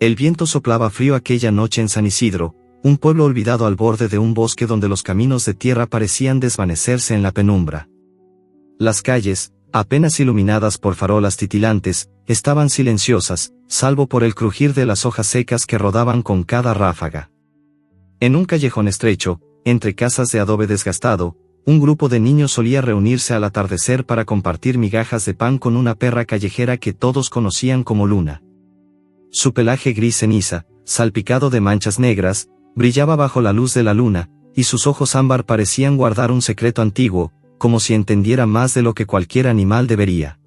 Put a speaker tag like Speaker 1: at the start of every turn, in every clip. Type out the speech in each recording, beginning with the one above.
Speaker 1: El viento soplaba frío aquella noche en San Isidro, un pueblo olvidado al borde de un bosque donde los caminos de tierra parecían desvanecerse en la penumbra. Las calles, apenas iluminadas por farolas titilantes, estaban silenciosas, salvo por el crujir de las hojas secas que rodaban con cada ráfaga. En un callejón estrecho, entre casas de adobe desgastado, un grupo de niños solía reunirse al atardecer para compartir migajas de pan con una perra callejera que todos conocían como Luna. Su pelaje gris ceniza, salpicado de manchas negras, brillaba bajo la luz de la luna, y sus ojos ámbar parecían guardar un secreto antiguo, como si entendiera más de lo que cualquier animal debería.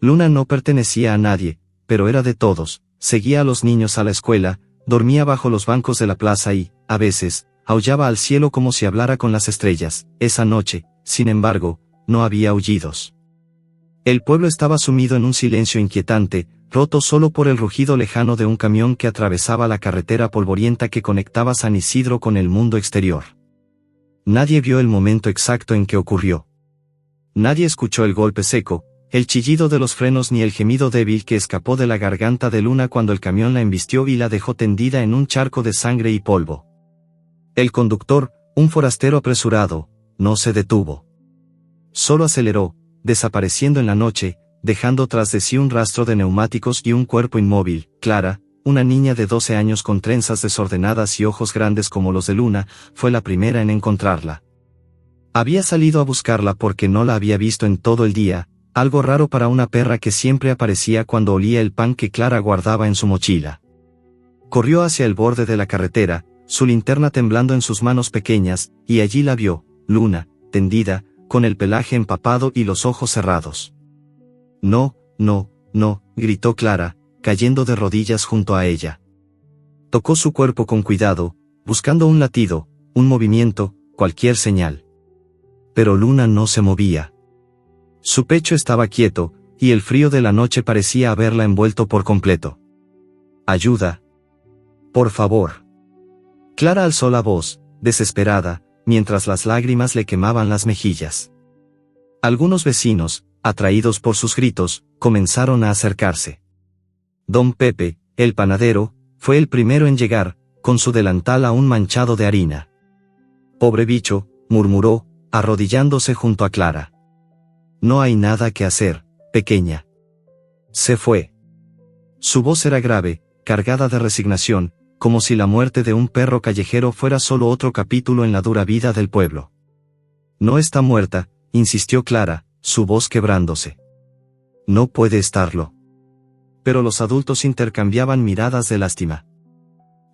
Speaker 1: Luna no pertenecía a nadie, pero era de todos, seguía a los niños a la escuela, dormía bajo los bancos de la plaza y, a veces, aullaba al cielo como si hablara con las estrellas. Esa noche, sin embargo, no había aullidos. El pueblo estaba sumido en un silencio inquietante, roto solo por el rugido lejano de un camión que atravesaba la carretera polvorienta que conectaba San Isidro con el mundo exterior. Nadie vio el momento exacto en que ocurrió. Nadie escuchó el golpe seco, el chillido de los frenos ni el gemido débil que escapó de la garganta de Luna cuando el camión la embistió y la dejó tendida en un charco de sangre y polvo. El conductor, un forastero apresurado, no se detuvo. Solo aceleró, desapareciendo en la noche, dejando tras de sí un rastro de neumáticos y un cuerpo inmóvil. Clara, una niña de 12 años con trenzas desordenadas y ojos grandes como los de Luna, fue la primera en encontrarla. Había salido a buscarla porque no la había visto en todo el día, algo raro para una perra que siempre aparecía cuando olía el pan que Clara guardaba en su mochila. Corrió hacia el borde de la carretera, su linterna temblando en sus manos pequeñas, y allí la vio, Luna, tendida, con el pelaje empapado y los ojos cerrados. No, no, no, gritó Clara, cayendo de rodillas junto a ella. Tocó su cuerpo con cuidado, buscando un latido, un movimiento, cualquier señal. Pero Luna no se movía. Su pecho estaba quieto, y el frío de la noche parecía haberla envuelto por completo. «Ayuda. Por favor». Clara alzó la voz, desesperada, mientras las lágrimas le quemaban las mejillas. Algunos vecinos, atraídos por sus gritos, comenzaron a acercarse. Don Pepe, el panadero, fue el primero en llegar, con su delantal aún manchado de harina. «Pobre bicho», murmuró, arrodillándose junto a Clara. «No hay nada que hacer, pequeña». Se fue. Su voz era grave, cargada de resignación, como si la muerte de un perro callejero fuera solo otro capítulo en la dura vida del pueblo. «No está muerta», insistió Clara, su voz quebrándose. «No puede estarlo». Pero los adultos intercambiaban miradas de lástima.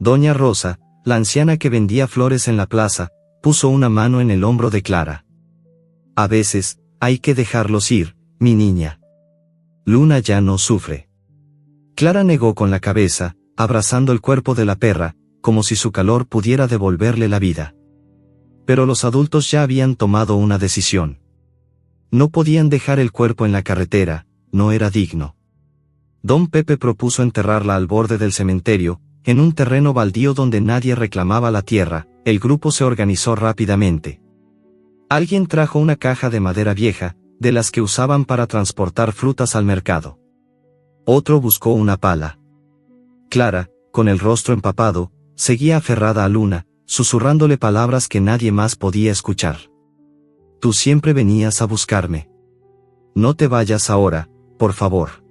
Speaker 1: Doña Rosa, la anciana que vendía flores en la plaza, puso una mano en el hombro de Clara. «A veces, hay que dejarlos ir, mi niña. Luna ya no sufre». Clara negó con la cabeza, abrazando el cuerpo de la perra, como si su calor pudiera devolverle la vida. Pero los adultos ya habían tomado una decisión. No podían dejar el cuerpo en la carretera, no era digno. Don Pepe propuso enterrarla al borde del cementerio, en un terreno baldío donde nadie reclamaba la tierra. El grupo se organizó rápidamente. Alguien trajo una caja de madera vieja, de las que usaban para transportar frutas al mercado. Otro buscó una pala. Clara, con el rostro empapado, seguía aferrada a Luna, susurrándole palabras que nadie más podía escuchar. «Tú siempre venías a buscarme. No te vayas ahora, por favor».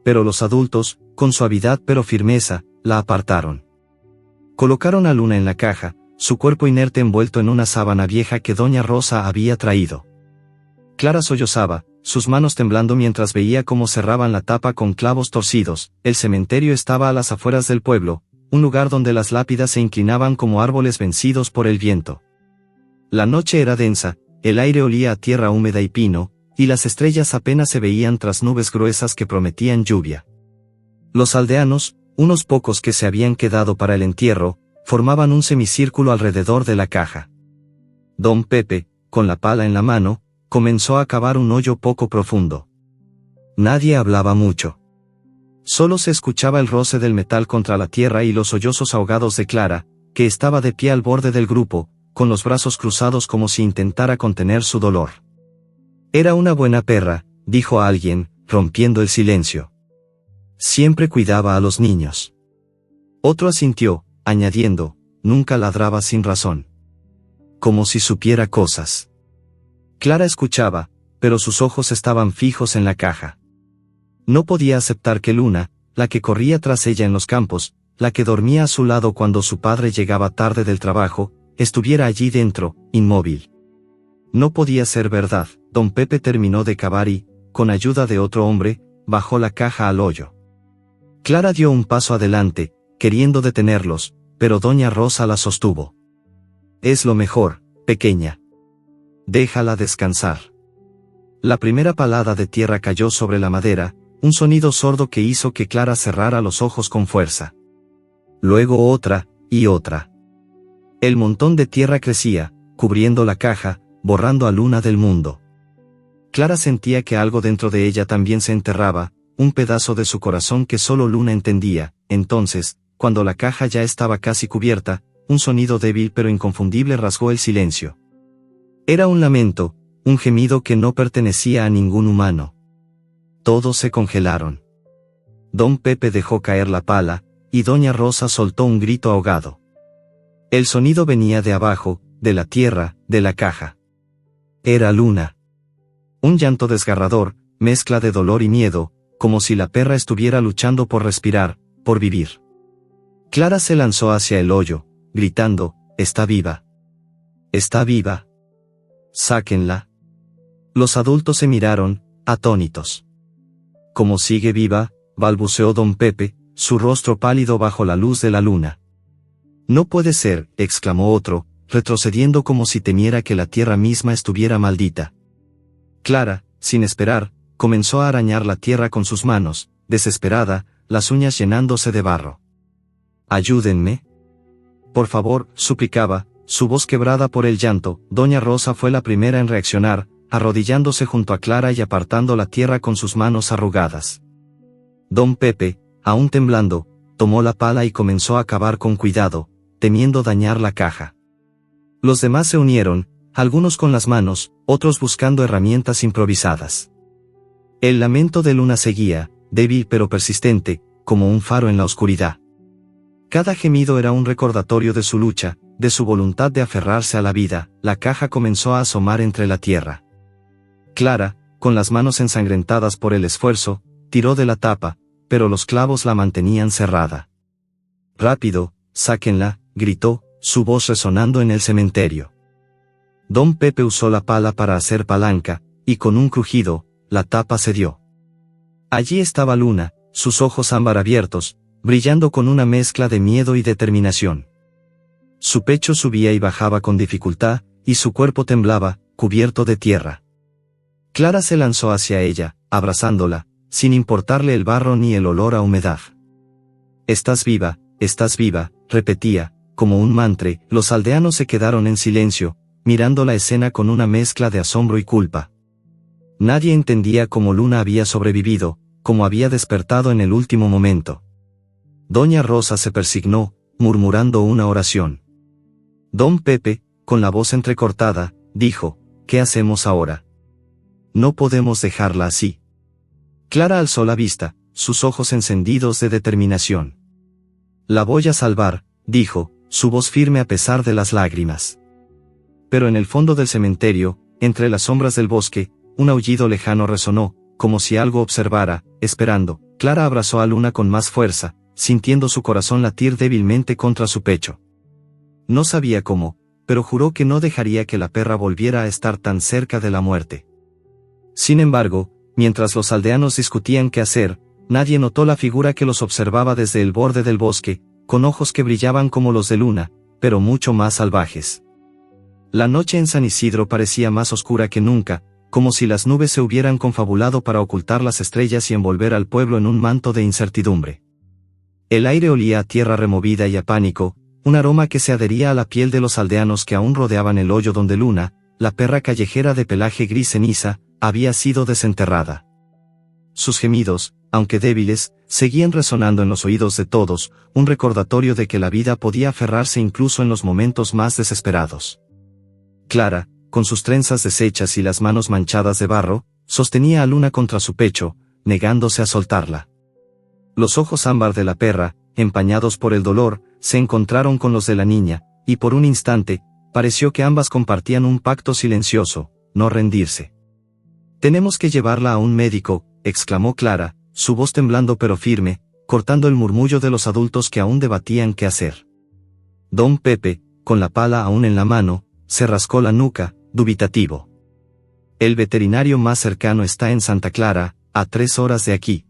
Speaker 1: Pero los adultos, con suavidad pero firmeza, la apartaron. Colocaron a Luna en la caja, su cuerpo inerte envuelto en una sábana vieja que Doña Rosa había traído. Clara sollozaba, sus manos temblando mientras veía cómo cerraban la tapa con clavos torcidos. El cementerio estaba a las afueras del pueblo, un lugar donde las lápidas se inclinaban como árboles vencidos por el viento. La noche era densa, el aire olía a tierra húmeda y pino, y las estrellas apenas se veían tras nubes gruesas que prometían lluvia. Los aldeanos, unos pocos que se habían quedado para el entierro, formaban un semicírculo alrededor de la caja. Don Pepe, con la pala en la mano, comenzó a cavar un hoyo poco profundo. Nadie hablaba mucho. Solo se escuchaba el roce del metal contra la tierra y los sollozos ahogados de Clara, que estaba de pie al borde del grupo, con los brazos cruzados como si intentara contener su dolor. «Era una buena perra», dijo alguien, rompiendo el silencio. «Siempre cuidaba a los niños». Otro asintió, añadiendo, nunca ladraba sin razón. Como si supiera cosas. Clara escuchaba, pero sus ojos estaban fijos en la caja. No podía aceptar que Luna, la que corría tras ella en los campos, la que dormía a su lado cuando su padre llegaba tarde del trabajo, estuviera allí dentro, inmóvil. No podía ser verdad. Don Pepe terminó de cavar y, con ayuda de otro hombre, bajó la caja al hoyo. Clara dio un paso adelante, queriendo detenerlos, pero doña Rosa la sostuvo. Es lo mejor, pequeña. Déjala descansar. La primera palada de tierra cayó sobre la madera, un sonido sordo que hizo que Clara cerrara los ojos con fuerza. Luego otra, y otra. El montón de tierra crecía, cubriendo la caja, borrando a Luna del mundo. Clara sentía que algo dentro de ella también se enterraba, un pedazo de su corazón que solo Luna entendía. Entonces, cuando la caja ya estaba casi cubierta, un sonido débil pero inconfundible rasgó el silencio. Era un lamento, un gemido que no pertenecía a ningún humano. Todos se congelaron. Don Pepe dejó caer la pala, y doña Rosa soltó un grito ahogado. El sonido venía de abajo, de la tierra, de la caja. Era Luna. Un llanto desgarrador, mezcla de dolor y miedo, como si la perra estuviera luchando por respirar, por vivir. Clara se lanzó hacia el hoyo, gritando, «Está viva. Está viva. Sáquenla». Los adultos se miraron, atónitos. «¿Cómo sigue viva?», balbuceó don Pepe, su rostro pálido bajo la luz de la luna. «No puede ser», exclamó otro, retrocediendo como si temiera que la tierra misma estuviera maldita. Clara, sin esperar, comenzó a arañar la tierra con sus manos, desesperada, las uñas llenándose de barro. «Ayúdenme. Por favor», suplicaba, su voz quebrada por el llanto. Doña Rosa fue la primera en reaccionar, arrodillándose junto a Clara y apartando la tierra con sus manos arrugadas. Don Pepe, aún temblando, tomó la pala y comenzó a cavar con cuidado, temiendo dañar la caja. Los demás se unieron, algunos con las manos, otros buscando herramientas improvisadas. El lamento de Luna seguía, débil pero persistente, como un faro en la oscuridad. Cada gemido era un recordatorio de su lucha, de su voluntad de aferrarse a la vida. La caja comenzó a asomar entre la tierra. Clara, con las manos ensangrentadas por el esfuerzo, tiró de la tapa, pero los clavos la mantenían cerrada. «Rápido, sáquenla», gritó, su voz resonando en el cementerio. Don Pepe usó la pala para hacer palanca, y con un crujido, la tapa cedió. Allí estaba Luna, sus ojos ámbar abiertos, brillando con una mezcla de miedo y determinación. Su pecho subía y bajaba con dificultad, y su cuerpo temblaba, cubierto de tierra. Clara se lanzó hacia ella, abrazándola, sin importarle el barro ni el olor a humedad. «Estás viva», repetía, como un mantra. Los aldeanos se quedaron en silencio, mirando la escena con una mezcla de asombro y culpa. Nadie entendía cómo Luna había sobrevivido, cómo había despertado en el último momento. Doña Rosa se persignó, murmurando una oración. Don Pepe, con la voz entrecortada, dijo, «¿Qué hacemos ahora? No podemos dejarla así». Clara alzó la vista, sus ojos encendidos de determinación. «La voy a salvar», dijo, su voz firme a pesar de las lágrimas. Pero en el fondo del cementerio, entre las sombras del bosque, un aullido lejano resonó, como si algo observara, esperando. Clara abrazó a Luna con más fuerza, sintiendo su corazón latir débilmente contra su pecho. No sabía cómo, pero juró que no dejaría que la perra volviera a estar tan cerca de la muerte. Sin embargo, mientras los aldeanos discutían qué hacer, nadie notó la figura que los observaba desde el borde del bosque, con ojos que brillaban como los de Luna, pero mucho más salvajes. La noche en San Isidro parecía más oscura que nunca, como si las nubes se hubieran confabulado para ocultar las estrellas y envolver al pueblo en un manto de incertidumbre. El aire olía a tierra removida y a pánico, un aroma que se adhería a la piel de los aldeanos que aún rodeaban el hoyo donde Luna, la perra callejera de pelaje gris ceniza, había sido desenterrada. Sus gemidos, aunque débiles, seguían resonando en los oídos de todos, un recordatorio de que la vida podía aferrarse incluso en los momentos más desesperados. Clara, con sus trenzas deshechas y las manos manchadas de barro, sostenía a Luna contra su pecho, negándose a soltarla. Los ojos ámbar de la perra, empañados por el dolor, se encontraron con los de la niña, y por un instante, pareció que ambas compartían un pacto silencioso, no rendirse. «Tenemos que llevarla a un médico», exclamó Clara, su voz temblando pero firme, cortando el murmullo de los adultos que aún debatían qué hacer. Don Pepe, con la pala aún en la mano, se rascó la nuca, dubitativo. «El veterinario más cercano está en Santa Clara, a 3 horas de aquí.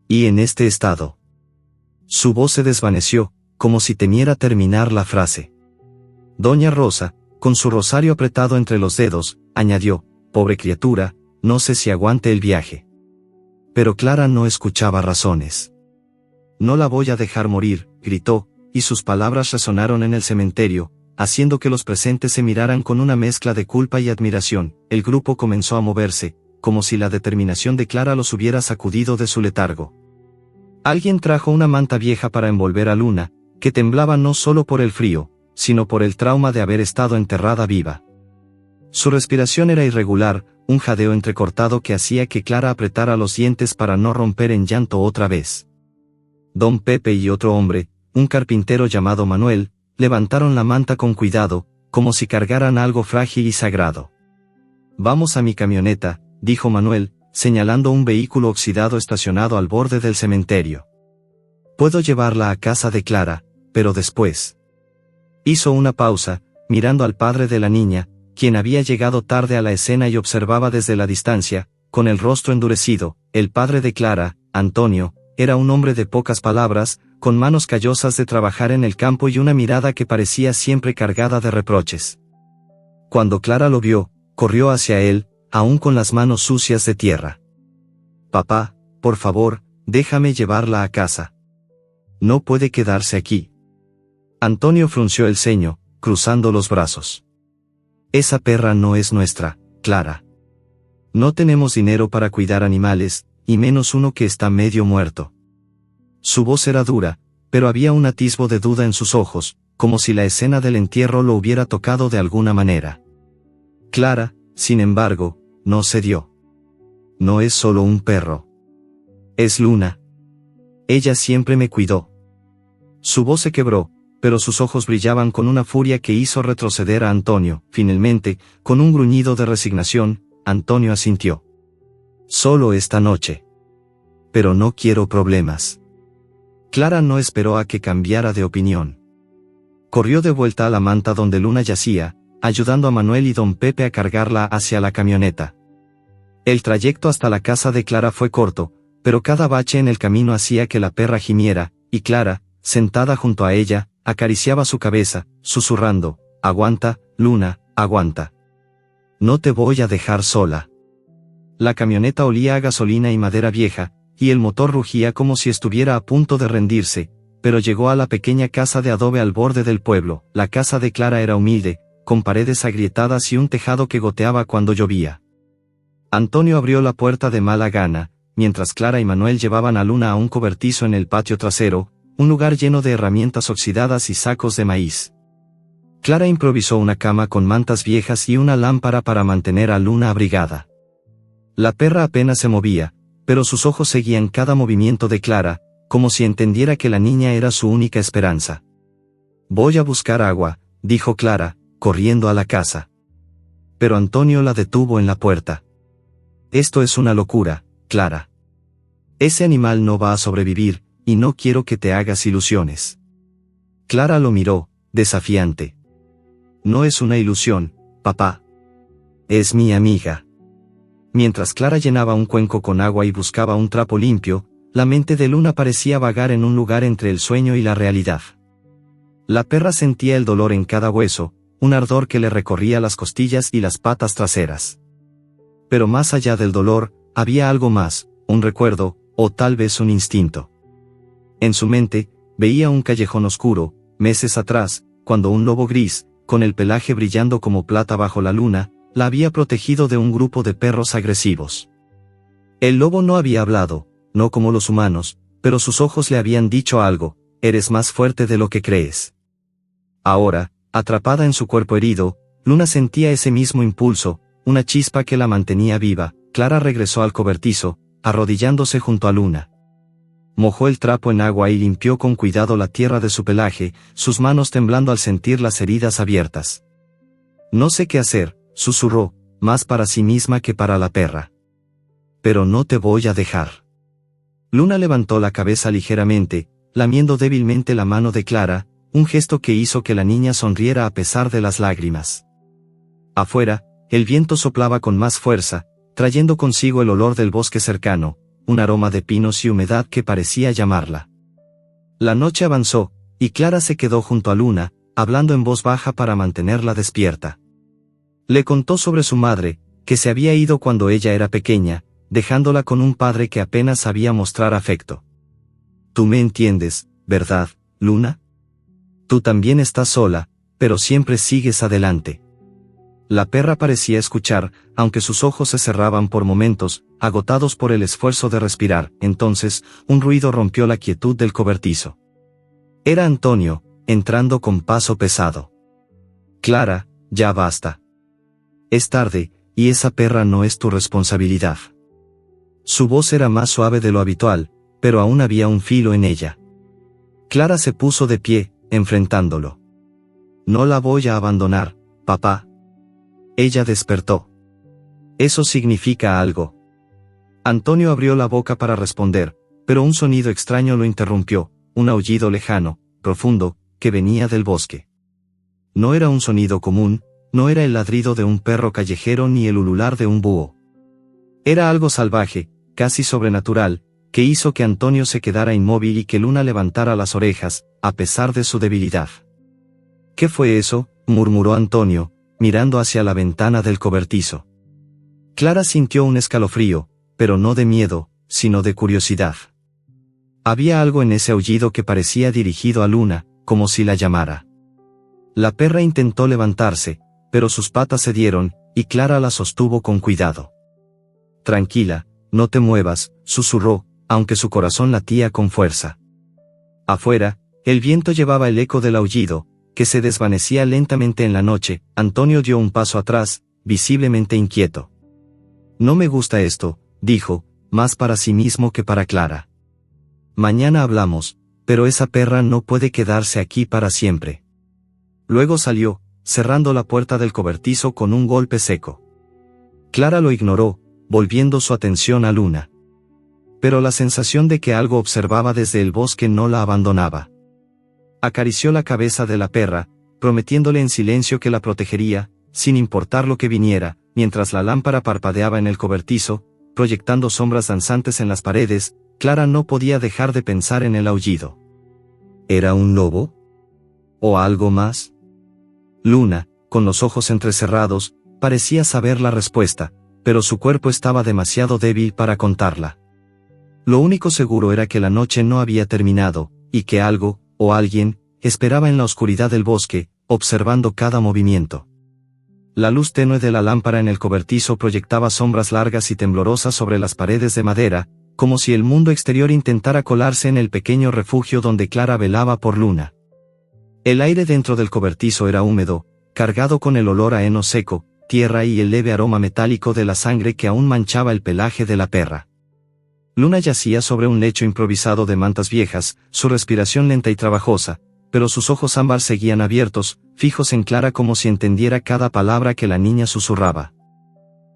Speaker 1: Y en este estado». Su voz se desvaneció, como si temiera terminar la frase. Doña Rosa, con su rosario apretado entre los dedos, añadió: «Pobre criatura, no sé si aguante el viaje». Pero Clara no escuchaba razones. «No la voy a dejar morir», gritó, y sus palabras resonaron en el cementerio, haciendo que los presentes se miraran con una mezcla de culpa y admiración. El grupo comenzó a moverse, como si la determinación de Clara los hubiera sacudido de su letargo. Alguien trajo una manta vieja para envolver a Luna, que temblaba no solo por el frío, sino por el trauma de haber estado enterrada viva. Su respiración era irregular, un jadeo entrecortado que hacía que Clara apretara los dientes para no romper en llanto otra vez. Don Pepe y otro hombre, un carpintero llamado Manuel, levantaron la manta con cuidado, como si cargaran algo frágil y sagrado. «Vamos a mi camioneta», dijo Manuel, señalando un vehículo oxidado estacionado al borde del cementerio. «Puedo llevarla a casa de Clara, pero después». Hizo una pausa, mirando al padre de la niña, quien había llegado tarde a la escena y observaba desde la distancia, con el rostro endurecido. El padre de Clara, Antonio, era un hombre de pocas palabras, con manos callosas de trabajar en el campo y una mirada que parecía siempre cargada de reproches. Cuando Clara lo vio, corrió hacia él, aún con las manos sucias de tierra. «Papá, por favor, déjame llevarla a casa. No puede quedarse aquí». Antonio frunció el ceño, cruzando los brazos. «Esa perra no es nuestra, Clara. No tenemos dinero para cuidar animales, y menos uno que está medio muerto». Su voz era dura, pero había un atisbo de duda en sus ojos, como si la escena del entierro lo hubiera tocado de alguna manera. Clara, sin embargo, no cedió. «No es solo un perro. Es Luna. Ella siempre me cuidó». Su voz se quebró, pero sus ojos brillaban con una furia que hizo retroceder a Antonio. Finalmente, con un gruñido de resignación, Antonio asintió. «Solo esta noche. Pero no quiero problemas». Clara no esperó a que cambiara de opinión. Corrió de vuelta a la manta donde Luna yacía, ayudando a Manuel y don Pepe a cargarla hacia la camioneta. El trayecto hasta la casa de Clara fue corto, pero cada bache en el camino hacía que la perra gimiera, y Clara, sentada junto a ella, acariciaba su cabeza, susurrando: «Aguanta, Luna, aguanta. No te voy a dejar sola». La camioneta olía a gasolina y madera vieja, y el motor rugía como si estuviera a punto de rendirse, pero llegó a la pequeña casa de adobe al borde del pueblo. La casa de Clara era humilde, con paredes agrietadas y un tejado que goteaba cuando llovía. Antonio abrió la puerta de mala gana, mientras Clara y Manuel llevaban a Luna a un cobertizo en el patio trasero, un lugar lleno de herramientas oxidadas y sacos de maíz. Clara improvisó una cama con mantas viejas y una lámpara para mantener a Luna abrigada. La perra apenas se movía, pero sus ojos seguían cada movimiento de Clara, como si entendiera que la niña era su única esperanza. «Voy a buscar agua», dijo Clara, corriendo a la casa. Pero Antonio la detuvo en la puerta. «Esto es una locura, Clara. Ese animal no va a sobrevivir, y no quiero que te hagas ilusiones». Clara lo miró, desafiante. «No es una ilusión, papá. Es mi amiga». Mientras Clara llenaba un cuenco con agua y buscaba un trapo limpio, la mente de Luna parecía vagar en un lugar entre el sueño y la realidad. La perra sentía el dolor en cada hueso, un ardor que le recorría las costillas y las patas traseras. Pero más allá del dolor, había algo más, un recuerdo, o tal vez un instinto. En su mente, veía un callejón oscuro, meses atrás, cuando un lobo gris, con el pelaje brillando como plata bajo la luna, la había protegido de un grupo de perros agresivos. El lobo no había hablado, no como los humanos, pero sus ojos le habían dicho algo: «Eres más fuerte de lo que crees». Ahora, atrapada en su cuerpo herido, Luna sentía ese mismo impulso, una chispa que la mantenía viva. Clara regresó al cobertizo, arrodillándose junto a Luna. Mojó el trapo en agua y limpió con cuidado la tierra de su pelaje, sus manos temblando al sentir las heridas abiertas. No sé qué hacer, susurró, más para sí misma que para la perra. Pero no te voy a dejar. Luna levantó la cabeza ligeramente, lamiendo débilmente la mano de Clara, un gesto que hizo que la niña sonriera a pesar de las lágrimas. Afuera, el viento soplaba con más fuerza, trayendo consigo el olor del bosque cercano, un aroma de pinos y humedad que parecía llamarla. La noche avanzó, y Clara se quedó junto a Luna, hablando en voz baja para mantenerla despierta. Le contó sobre su madre, que se había ido cuando ella era pequeña, dejándola con un padre que apenas sabía mostrar afecto. Tú me entiendes, ¿verdad, Luna? Tú también estás sola, pero siempre sigues adelante. La perra parecía escuchar, aunque sus ojos se cerraban por momentos, agotados por el esfuerzo de respirar. Entonces, un ruido rompió la quietud del cobertizo. Era Antonio, entrando con paso pesado. Clara, ya basta. Es tarde, y esa perra no es tu responsabilidad. Su voz era más suave de lo habitual, pero aún había un filo en ella. Clara se puso de pie, enfrentándolo. No la voy a abandonar, papá. Ella despertó. Eso significa algo. Antonio abrió la boca para responder, pero un sonido extraño lo interrumpió, un aullido lejano, profundo, que venía del bosque. No era un sonido común, no era el ladrido de un perro callejero ni el ulular de un búho. Era algo salvaje, casi sobrenatural, que hizo que Antonio se quedara inmóvil y que Luna levantara las orejas, a pesar de su debilidad. ¿Qué fue eso?, murmuró Antonio, mirando hacia la ventana del cobertizo. Clara sintió un escalofrío, pero no de miedo, sino de curiosidad. Había algo en ese aullido que parecía dirigido a Luna, como si la llamara. La perra intentó levantarse, pero sus patas cedieron, y Clara la sostuvo con cuidado. Tranquila, no te muevas, susurró, aunque su corazón latía con fuerza. Afuera, el viento llevaba el eco del aullido, que se desvanecía lentamente en la noche. Antonio dio un paso atrás, visiblemente inquieto. No me gusta esto, dijo, más para sí mismo que para Clara. Mañana hablamos, pero esa perra no puede quedarse aquí para siempre. Luego salió, cerrando la puerta del cobertizo con un golpe seco. Clara lo ignoró, volviendo su atención a Luna. Pero la sensación de que algo observaba desde el bosque no la abandonaba. Acarició la cabeza de la perra, prometiéndole en silencio que la protegería, sin importar lo que viniera, mientras la lámpara parpadeaba en el cobertizo, proyectando sombras danzantes en las paredes. Clara no podía dejar de pensar en el aullido. ¿Era un lobo? ¿O algo más? Luna, con los ojos entrecerrados, parecía saber la respuesta, pero su cuerpo estaba demasiado débil para contarla. Lo único seguro era que la noche no había terminado, y que algo, o alguien, esperaba en la oscuridad del bosque, observando cada movimiento. La luz tenue de la lámpara en el cobertizo proyectaba sombras largas y temblorosas sobre las paredes de madera, como si el mundo exterior intentara colarse en el pequeño refugio donde Clara velaba por Luna. El aire dentro del cobertizo era húmedo, cargado con el olor a heno seco, tierra y el leve aroma metálico de la sangre que aún manchaba el pelaje de la perra. Luna yacía sobre un lecho improvisado de mantas viejas, su respiración lenta y trabajosa, pero sus ojos ámbar seguían abiertos, fijos en Clara como si entendiera cada palabra que la niña susurraba.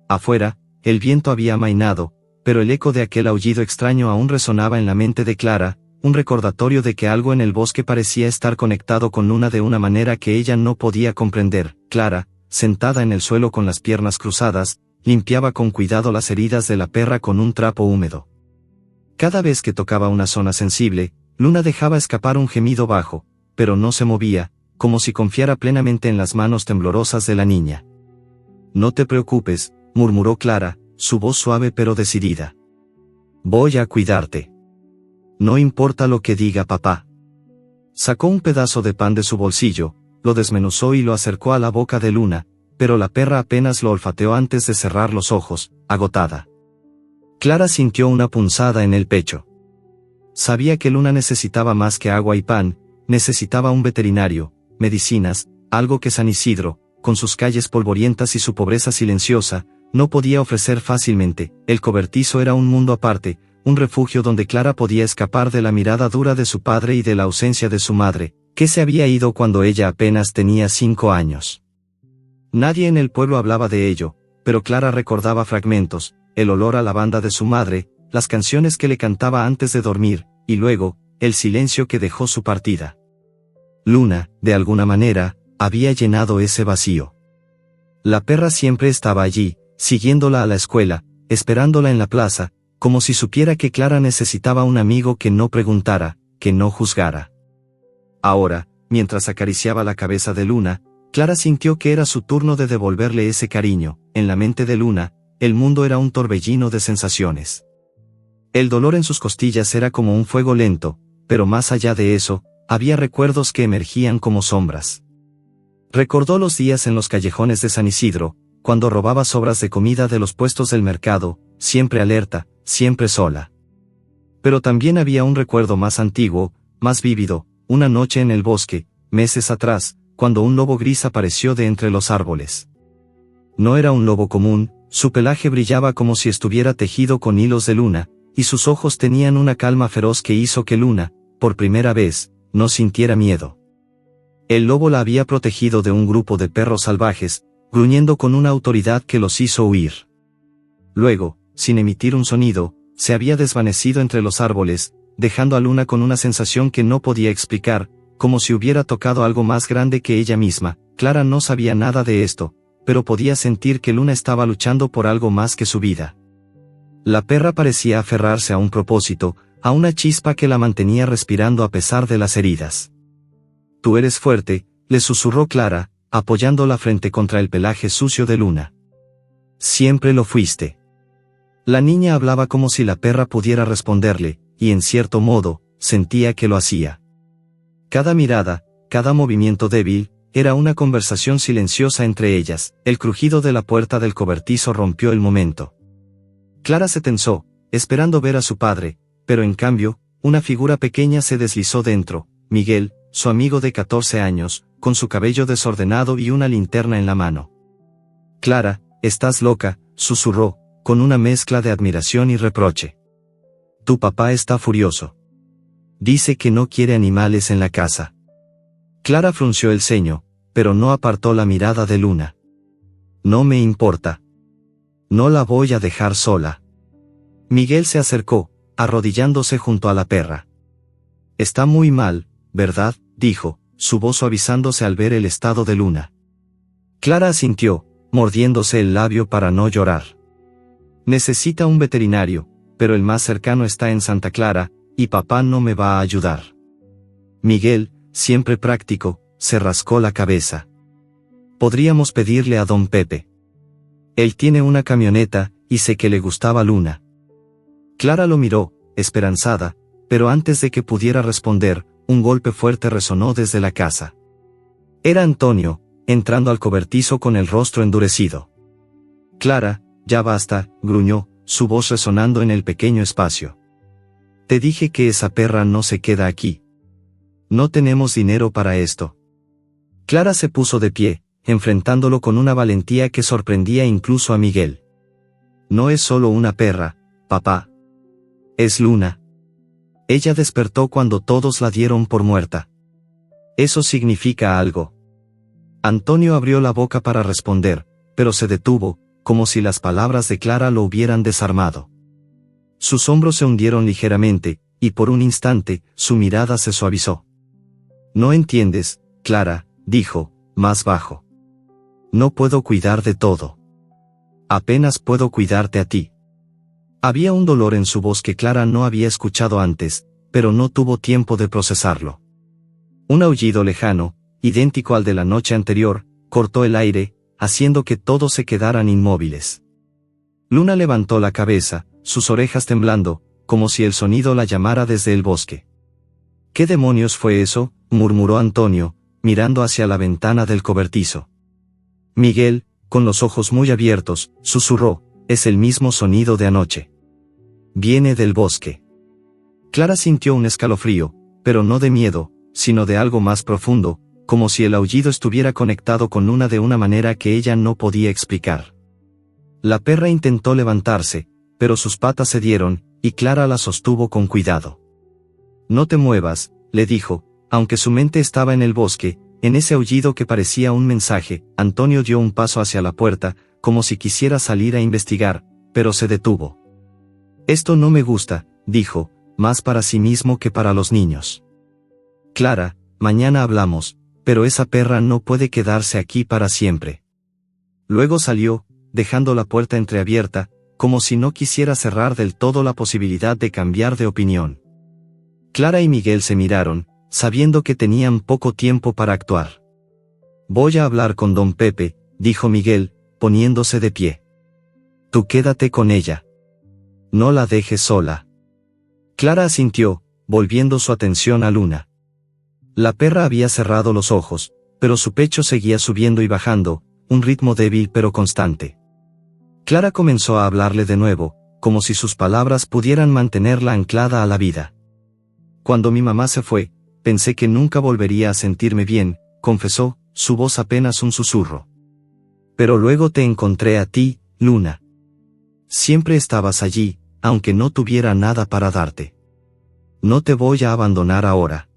Speaker 1: Afuera, el viento había amainado, pero el eco de aquel aullido extraño aún resonaba en la mente de Clara, un recordatorio de que algo en el bosque parecía estar conectado con Luna de una manera que ella no podía comprender. Clara, sentada en el suelo con las piernas cruzadas, limpiaba con cuidado las heridas de la perra con un trapo húmedo. Cada vez que tocaba una zona sensible, Luna dejaba escapar un gemido bajo, pero no se movía, como si confiara plenamente en las manos temblorosas de la niña. No te preocupes, murmuró Clara, su voz suave pero decidida. Voy a cuidarte. No importa lo que diga papá. Sacó un pedazo de pan de su bolsillo, lo desmenuzó y lo acercó a la boca de Luna, pero la perra apenas lo olfateó antes de cerrar los ojos, agotada. Clara sintió una punzada en el pecho. Sabía que Luna necesitaba más que agua y pan, necesitaba un veterinario, medicinas, algo que San Isidro, con sus calles polvorientas y su pobreza silenciosa, no podía ofrecer fácilmente. El cobertizo era un mundo aparte, un refugio donde Clara podía escapar de la mirada dura de su padre y de la ausencia de su madre, que se había ido cuando ella apenas tenía 5 años. Nadie en el pueblo hablaba de ello, pero Clara recordaba fragmentos, el olor a lavanda de su madre, las canciones que le cantaba antes de dormir, y luego, el silencio que dejó su partida. Luna, de alguna manera, había llenado ese vacío. La perra siempre estaba allí, siguiéndola a la escuela, esperándola en la plaza, como si supiera que Clara necesitaba un amigo que no preguntara, que no juzgara. Ahora, mientras acariciaba la cabeza de Luna, Clara sintió que era su turno de devolverle ese cariño. En la mente de Luna, el mundo era un torbellino de sensaciones. El dolor en sus costillas era como un fuego lento, pero más allá de eso, había recuerdos que emergían como sombras. Recordó los días en los callejones de San Isidro, cuando robaba sobras de comida de los puestos del mercado, siempre alerta, siempre sola. Pero también había un recuerdo más antiguo, más vívido, una noche en el bosque, meses atrás, cuando un lobo gris apareció de entre los árboles. No era un lobo común, su pelaje brillaba como si estuviera tejido con hilos de luna, y sus ojos tenían una calma feroz que hizo que Luna, por primera vez, no sintiera miedo. El lobo la había protegido de un grupo de perros salvajes, gruñendo con una autoridad que los hizo huir. Luego, sin emitir un sonido, se había desvanecido entre los árboles, dejando a Luna con una sensación que no podía explicar, como si hubiera tocado algo más grande que ella misma. Clara no sabía nada de esto, pero podía sentir que Luna estaba luchando por algo más que su vida. La perra parecía aferrarse a un propósito, a una chispa que la mantenía respirando a pesar de las heridas. «Tú eres fuerte», le susurró Clara, apoyando la frente contra el pelaje sucio de Luna. «Siempre lo fuiste». La niña hablaba como si la perra pudiera responderle, y en cierto modo, sentía que lo hacía. Cada mirada, cada movimiento débil, era una conversación silenciosa entre ellas. El crujido de la puerta del cobertizo rompió el momento. Clara se tensó, esperando ver a su padre, pero en cambio, una figura pequeña se deslizó dentro, Miguel, su amigo de 14 años, con su cabello desordenado y una linterna en la mano. «Clara, estás loca», susurró, con una mezcla de admiración y reproche. «Tu papá está furioso. Dice que no quiere animales en la casa». Clara frunció el ceño, pero no apartó la mirada de Luna. «No me importa. No la voy a dejar sola». Miguel se acercó, arrodillándose junto a la perra. «Está muy mal, ¿verdad?», dijo, su voz suavizándose al ver el estado de Luna. Clara asintió, mordiéndose el labio para no llorar. «Necesita un veterinario, pero el más cercano está en Santa Clara, y papá no me va a ayudar». Miguel, siempre práctico, se rascó la cabeza. «Podríamos pedirle a don Pepe. Él tiene una camioneta, y sé que le gustaba Luna». Clara lo miró, esperanzada, pero antes de que pudiera responder, un golpe fuerte resonó desde la casa. Era Antonio, entrando al cobertizo con el rostro endurecido. «Clara, ya basta», gruñó, su voz resonando en el pequeño espacio. «Te dije que esa perra no se queda aquí. No tenemos dinero para esto». Clara se puso de pie, enfrentándolo con una valentía que sorprendía incluso a Miguel. «No es solo una perra, papá. Es Luna. Ella despertó cuando todos la dieron por muerta. Eso significa algo». Antonio abrió la boca para responder, pero se detuvo, como si las palabras de Clara lo hubieran desarmado. Sus hombros se hundieron ligeramente, y por un instante, su mirada se suavizó. «No entiendes, Clara», dijo, más bajo. «No puedo cuidar de todo. Apenas puedo cuidarte a ti». Había un dolor en su voz que Clara no había escuchado antes, pero no tuvo tiempo de procesarlo. Un aullido lejano, idéntico al de la noche anterior, cortó el aire, haciendo que todos se quedaran inmóviles. Luna levantó la cabeza, sus orejas temblando, como si el sonido la llamara desde el bosque. «¿Qué demonios fue eso?», murmuró Antonio, mirando hacia la ventana del cobertizo. Miguel, con los ojos muy abiertos, susurró: «Es el mismo sonido de anoche. Viene del bosque». Clara sintió un escalofrío, pero no de miedo, sino de algo más profundo, como si el aullido estuviera conectado con Luna de una manera que ella no podía explicar. La perra intentó levantarse, pero sus patas cedieron, y Clara la sostuvo con cuidado. No te muevas, le dijo, aunque su mente estaba en el bosque, en ese aullido que parecía un mensaje. Antonio dio un paso hacia la puerta, como si quisiera salir a investigar, pero se detuvo. Esto no me gusta, dijo, más para sí mismo que para los niños. Clara, mañana hablamos, pero esa perra no puede quedarse aquí para siempre. Luego salió, dejando la puerta entreabierta, como si no quisiera cerrar del todo la posibilidad de cambiar de opinión. Clara y Miguel se miraron, sabiendo que tenían poco tiempo para actuar. Voy a hablar con don Pepe, dijo Miguel, poniéndose de pie. Tú quédate con ella. No la dejes sola. Clara asintió, volviendo su atención a Luna. La perra había cerrado los ojos, pero su pecho seguía subiendo y bajando, un ritmo débil pero constante. Clara comenzó a hablarle de nuevo, como si sus palabras pudieran mantenerla anclada a la vida. Cuando mi mamá se fue, pensé que nunca volvería a sentirme bien, confesó, su voz apenas un susurro. Pero luego te encontré a ti, Luna. Siempre estabas allí, aunque no tuviera nada para darte. No te voy a abandonar ahora.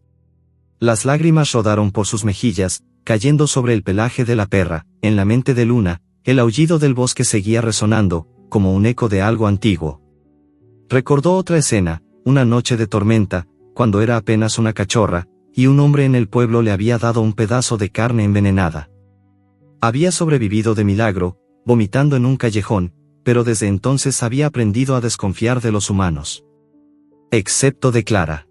Speaker 1: Las lágrimas rodaron por sus mejillas, cayendo sobre el pelaje de la perra. En la mente de Luna, el aullido del bosque seguía resonando, como un eco de algo antiguo. Recordó otra escena, una noche de tormenta, cuando era apenas una cachorra, y un hombre en el pueblo le había dado un pedazo de carne envenenada. Había sobrevivido de milagro, vomitando en un callejón, pero desde entonces había aprendido a desconfiar de los humanos. Excepto de Clara.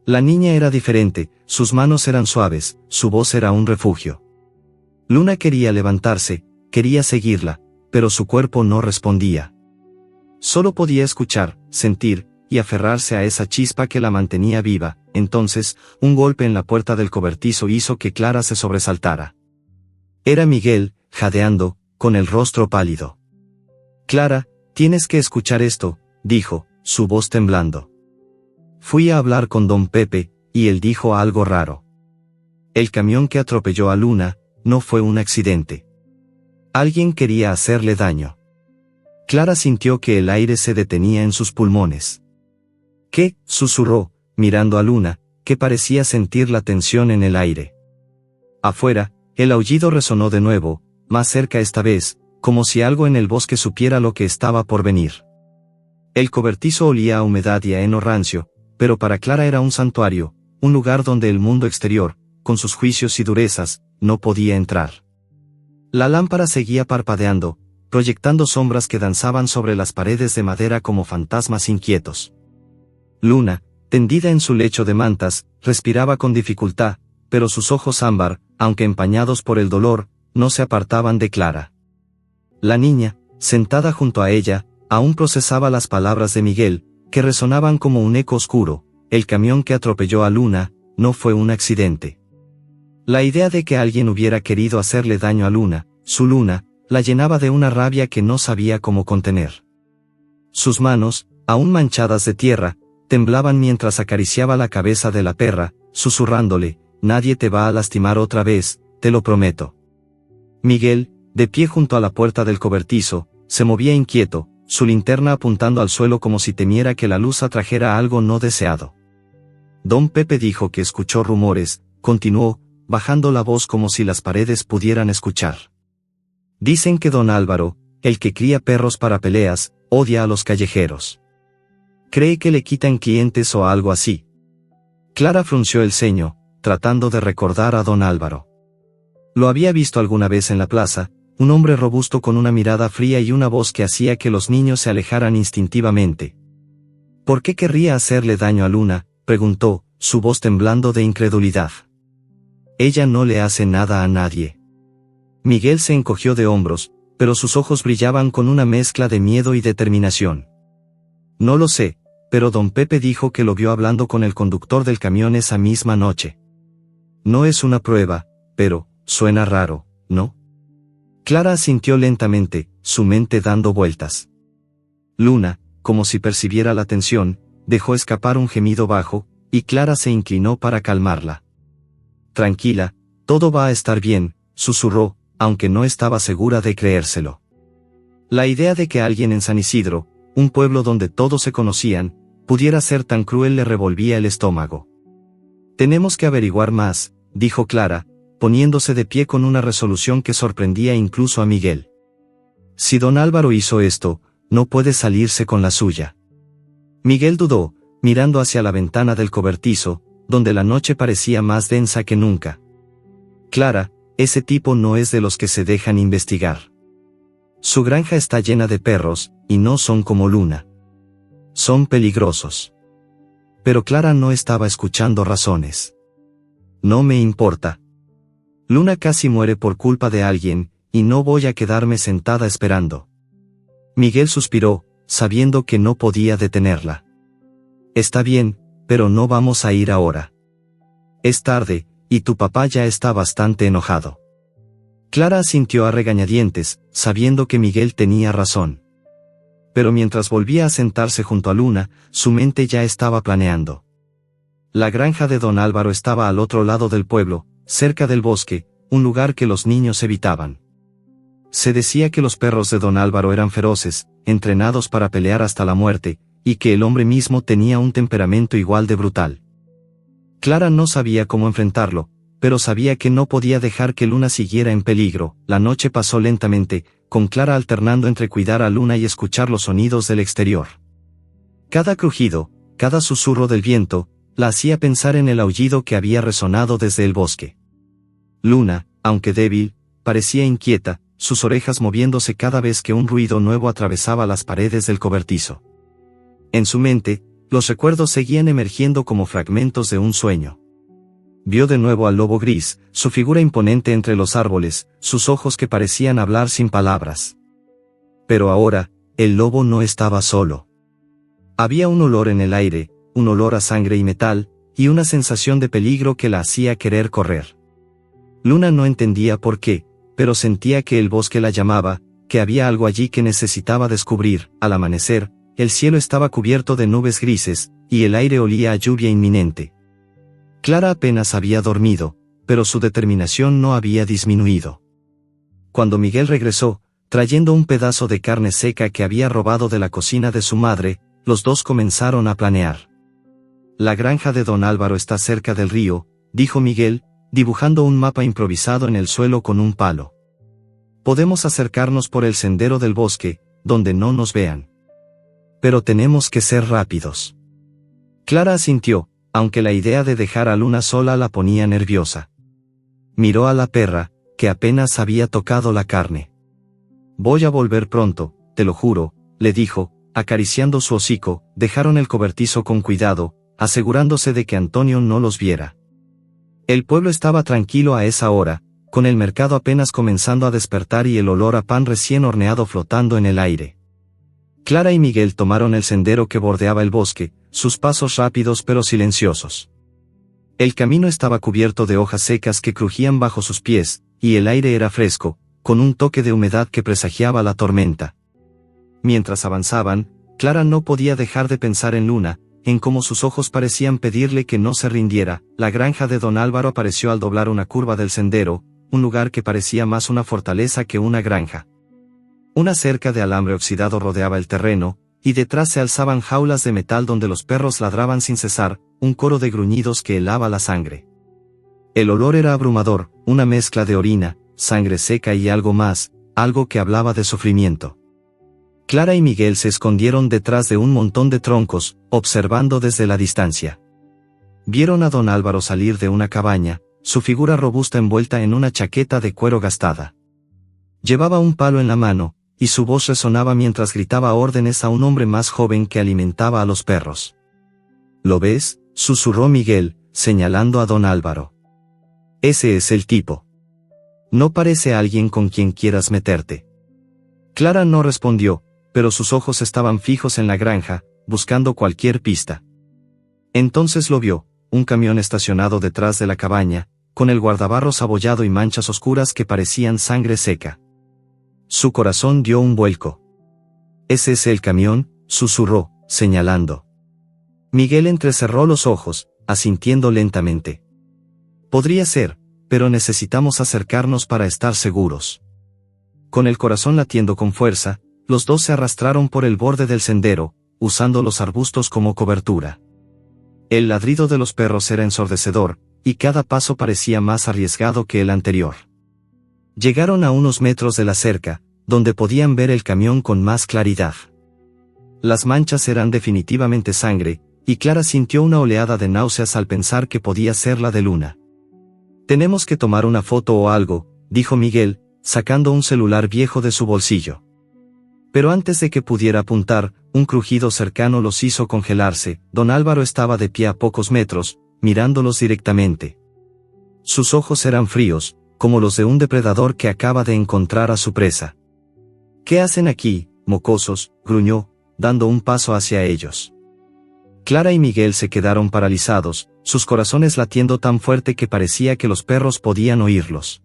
Speaker 1: La niña era diferente, sus manos eran suaves, su voz era un refugio. Luna quería levantarse, quería seguirla, pero su cuerpo no respondía. Solo podía escuchar, sentir, y aferrarse a esa chispa que la mantenía viva. Entonces, un golpe en la puerta del cobertizo hizo que Clara se sobresaltara. Era Miguel, jadeando, con el rostro pálido. Clara, tienes que escuchar esto, dijo, su voz temblando. Fui a hablar con don Pepe, y él dijo algo raro. El camión que atropelló a Luna, no fue un accidente. Alguien quería hacerle daño. Clara sintió que el aire se detenía en sus pulmones. ¿Qué?, susurró, mirando a Luna, que parecía sentir la tensión en el aire. Afuera, el aullido resonó de nuevo, más cerca esta vez, como si algo en el bosque supiera lo que estaba por venir. El cobertizo olía a humedad y a heno rancio, pero para Clara era un santuario, un lugar donde el mundo exterior, con sus juicios y durezas, no podía entrar. La lámpara seguía parpadeando, proyectando sombras que danzaban sobre las paredes de madera como fantasmas inquietos. Luna, tendida en su lecho de mantas, respiraba con dificultad, pero sus ojos ámbar, aunque empañados por el dolor, no se apartaban de Clara. La niña, sentada junto a ella, aún procesaba las palabras de Miguel, que resonaban como un eco oscuro. El camión que atropelló a Luna, no fue un accidente. La idea de que alguien hubiera querido hacerle daño a Luna, su Luna, la llenaba de una rabia que no sabía cómo contener. Sus manos, aún manchadas de tierra, temblaban mientras acariciaba la cabeza de la perra, susurrándole, nadie te va a lastimar otra vez, te lo prometo. Miguel, de pie junto a la puerta del cobertizo, se movía inquieto, su linterna apuntando al suelo como si temiera que la luz atrajera algo no deseado. Don Pepe dijo que escuchó rumores, continuó, bajando la voz como si las paredes pudieran escuchar. Dicen que don Álvaro, el que cría perros para peleas, odia a los callejeros. Cree que le quitan clientes o algo así. Clara frunció el ceño, tratando de recordar a don Álvaro. Lo había visto alguna vez en la plaza, un hombre robusto con una mirada fría y una voz que hacía que los niños se alejaran instintivamente. ¿Por qué querría hacerle daño a Luna?, preguntó, su voz temblando de incredulidad. Ella no le hace nada a nadie. Miguel se encogió de hombros, pero sus ojos brillaban con una mezcla de miedo y determinación. No lo sé, pero don Pepe dijo que lo vio hablando con el conductor del camión esa misma noche. No es una prueba, pero, suena raro, ¿no? Clara asintió lentamente, su mente dando vueltas. Luna, como si percibiera la tensión, dejó escapar un gemido bajo, y Clara se inclinó para calmarla. Tranquila, todo va a estar bien, susurró, aunque no estaba segura de creérselo. La idea de que alguien en San Isidro, un pueblo donde todos se conocían, pudiera ser tan cruel le revolvía el estómago. Tenemos que averiguar más, dijo Clara, poniéndose de pie con una resolución que sorprendía incluso a Miguel. Si don Álvaro hizo esto, no puede salirse con la suya. Miguel dudó, mirando hacia la ventana del cobertizo, donde la noche parecía más densa que nunca. Clara, ese tipo no es de los que se dejan investigar. Su granja está llena de perros, y no son como Luna. Son peligrosos. Pero Clara no estaba escuchando razones. No me importa. Luna casi muere por culpa de alguien, y no voy a quedarme sentada esperando. Miguel suspiró, sabiendo que no podía detenerla. Está bien, pero no vamos a ir ahora. Es tarde, y tu papá ya está bastante enojado. Clara asintió a regañadientes, sabiendo que Miguel tenía razón. Pero mientras volvía a sentarse junto a Luna, su mente ya estaba planeando. La granja de don Álvaro estaba al otro lado del pueblo, cerca del bosque, un lugar que los niños evitaban. Se decía que los perros de don Álvaro eran feroces, entrenados para pelear hasta la muerte, y que el hombre mismo tenía un temperamento igual de brutal. Clara no sabía cómo enfrentarlo, pero sabía que no podía dejar que Luna siguiera en peligro. La noche pasó lentamente, con Clara alternando entre cuidar a Luna y escuchar los sonidos del exterior. Cada crujido, cada susurro del viento, la hacía pensar en el aullido que había resonado desde el bosque. Luna, aunque débil, parecía inquieta, sus orejas moviéndose cada vez que un ruido nuevo atravesaba las paredes del cobertizo. En su mente, los recuerdos seguían emergiendo como fragmentos de un sueño. Vio de nuevo al lobo gris, su figura imponente entre los árboles, sus ojos que parecían hablar sin palabras. Pero ahora, el lobo no estaba solo. Había un olor en el aire, un olor a sangre y metal, y una sensación de peligro que la hacía querer correr. Luna no entendía por qué, pero sentía que el bosque la llamaba, que había algo allí que necesitaba descubrir. Al amanecer, el cielo estaba cubierto de nubes grises, y el aire olía a lluvia inminente. Clara apenas había dormido, pero su determinación no había disminuido. Cuando Miguel regresó, trayendo un pedazo de carne seca que había robado de la cocina de su madre, los dos comenzaron a planear. La granja de don Álvaro está cerca del río, dijo Miguel, dibujando un mapa improvisado en el suelo con un palo. Podemos acercarnos por el sendero del bosque, donde no nos vean. Pero tenemos que ser rápidos. Clara asintió, aunque la idea de dejar a Luna sola la ponía nerviosa. Miró a la perra, que apenas había tocado la carne. Voy a volver pronto, te lo juro, le dijo, acariciando su hocico. Dejaron el cobertizo con cuidado, asegurándose de que Antonio no los viera. El pueblo estaba tranquilo a esa hora, con el mercado apenas comenzando a despertar y el olor a pan recién horneado flotando en el aire. Clara y Miguel tomaron el sendero que bordeaba el bosque, sus pasos rápidos pero silenciosos. El camino estaba cubierto de hojas secas que crujían bajo sus pies, y el aire era fresco, con un toque de humedad que presagiaba la tormenta. Mientras avanzaban, Clara no podía dejar de pensar en Luna, en cómo sus ojos parecían pedirle que no se rindiera. La granja de don Álvaro apareció al doblar una curva del sendero, un lugar que parecía más una fortaleza que una granja. Una cerca de alambre oxidado rodeaba el terreno, y detrás se alzaban jaulas de metal donde los perros ladraban sin cesar, un coro de gruñidos que helaba la sangre. El olor era abrumador, una mezcla de orina, sangre seca y algo más, algo que hablaba de sufrimiento. Clara y Miguel se escondieron detrás de un montón de troncos, observando desde la distancia. Vieron a don Álvaro salir de una cabaña, su figura robusta envuelta en una chaqueta de cuero gastada. Llevaba un palo en la mano, y su voz resonaba mientras gritaba órdenes a un hombre más joven que alimentaba a los perros. ¿Lo ves?, susurró Miguel, señalando a don Álvaro. Ese es el tipo. No parece alguien con quien quieras meterte. Clara no respondió, pero sus ojos estaban fijos en la granja, buscando cualquier pista. Entonces lo vio, un camión estacionado detrás de la cabaña, con el guardabarros abollado y manchas oscuras que parecían sangre seca. Su corazón dio un vuelco. «¿Ese es el camión?», susurró, señalando. Miguel entrecerró los ojos, asintiendo lentamente. «Podría ser, pero necesitamos acercarnos para estar seguros». Con el corazón latiendo con fuerza, los dos se arrastraron por el borde del sendero, usando los arbustos como cobertura. El ladrido de los perros era ensordecedor, y cada paso parecía más arriesgado que el anterior. Llegaron a unos metros de la cerca, donde podían ver el camión con más claridad. Las manchas eran definitivamente sangre, y Clara sintió una oleada de náuseas al pensar que podía ser la de Luna. «Tenemos que tomar una foto o algo», dijo Miguel, sacando un celular viejo de su bolsillo. Pero antes de que pudiera apuntar, un crujido cercano los hizo congelarse. Don Álvaro estaba de pie a pocos metros, mirándolos directamente. Sus ojos eran fríos, como los de un depredador que acaba de encontrar a su presa. «¿Qué hacen aquí, mocosos?», gruñó, dando un paso hacia ellos. Clara y Miguel se quedaron paralizados, sus corazones latiendo tan fuerte que parecía que los perros podían oírlos.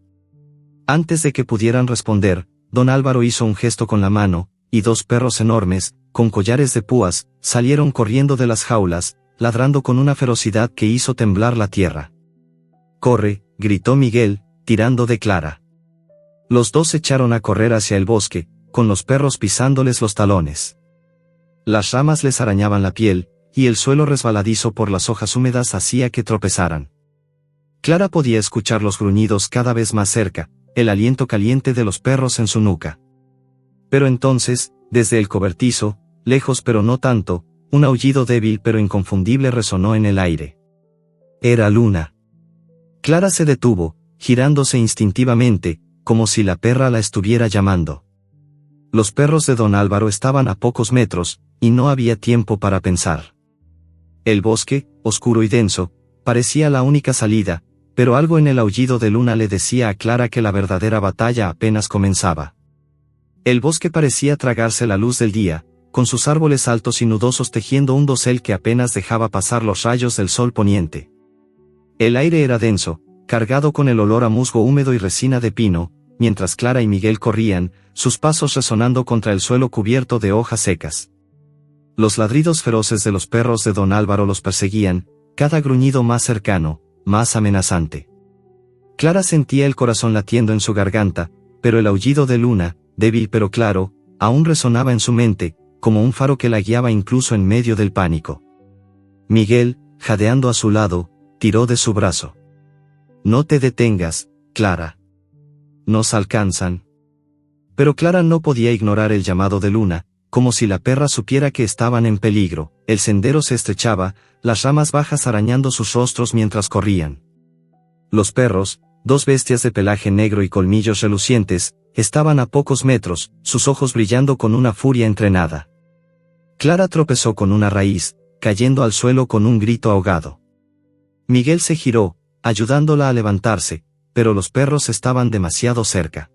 Speaker 1: Antes de que pudieran responder, don Álvaro hizo un gesto con la mano, y dos perros enormes, con collares de púas, salieron corriendo de las jaulas, ladrando con una ferocidad que hizo temblar la tierra. «¡Corre!», gritó Miguel, tirando de Clara. Los dos se echaron a correr hacia el bosque, con los perros pisándoles los talones. Las ramas les arañaban la piel, y el suelo resbaladizo por las hojas húmedas hacía que tropezaran. Clara podía escuchar los gruñidos cada vez más cerca, el aliento caliente de los perros en su nuca. Pero entonces, desde el cobertizo, lejos pero no tanto, un aullido débil pero inconfundible resonó en el aire. Era Luna. Clara se detuvo, girándose instintivamente, como si la perra la estuviera llamando. Los perros de don Álvaro estaban a pocos metros, y no había tiempo para pensar. El bosque, oscuro y denso, parecía la única salida, pero algo en el aullido de Luna le decía a Clara que la verdadera batalla apenas comenzaba. El bosque parecía tragarse la luz del día, con sus árboles altos y nudosos tejiendo un dosel que apenas dejaba pasar los rayos del sol poniente. El aire era denso, cargado con el olor a musgo húmedo y resina de pino, mientras Clara y Miguel corrían, sus pasos resonando contra el suelo cubierto de hojas secas. Los ladridos feroces de los perros de don Álvaro los perseguían, cada gruñido más cercano, más amenazante. Clara sentía el corazón latiendo en su garganta, pero el aullido de Luna, débil pero claro, aún resonaba en su mente, como un faro que la guiaba incluso en medio del pánico. Miguel, jadeando a su lado, tiró de su brazo. «No te detengas, Clara. Nos alcanzan». Pero Clara no podía ignorar el llamado de Luna, como si la perra supiera que estaban en peligro. El sendero se estrechaba, las ramas bajas arañando sus rostros mientras corrían. Los perros, dos bestias de pelaje negro y colmillos relucientes, estaban a pocos metros, sus ojos brillando con una furia entrenada. Clara tropezó con una raíz, cayendo al suelo con un grito ahogado. Miguel se giró, ayudándola a levantarse, pero los perros estaban demasiado cerca.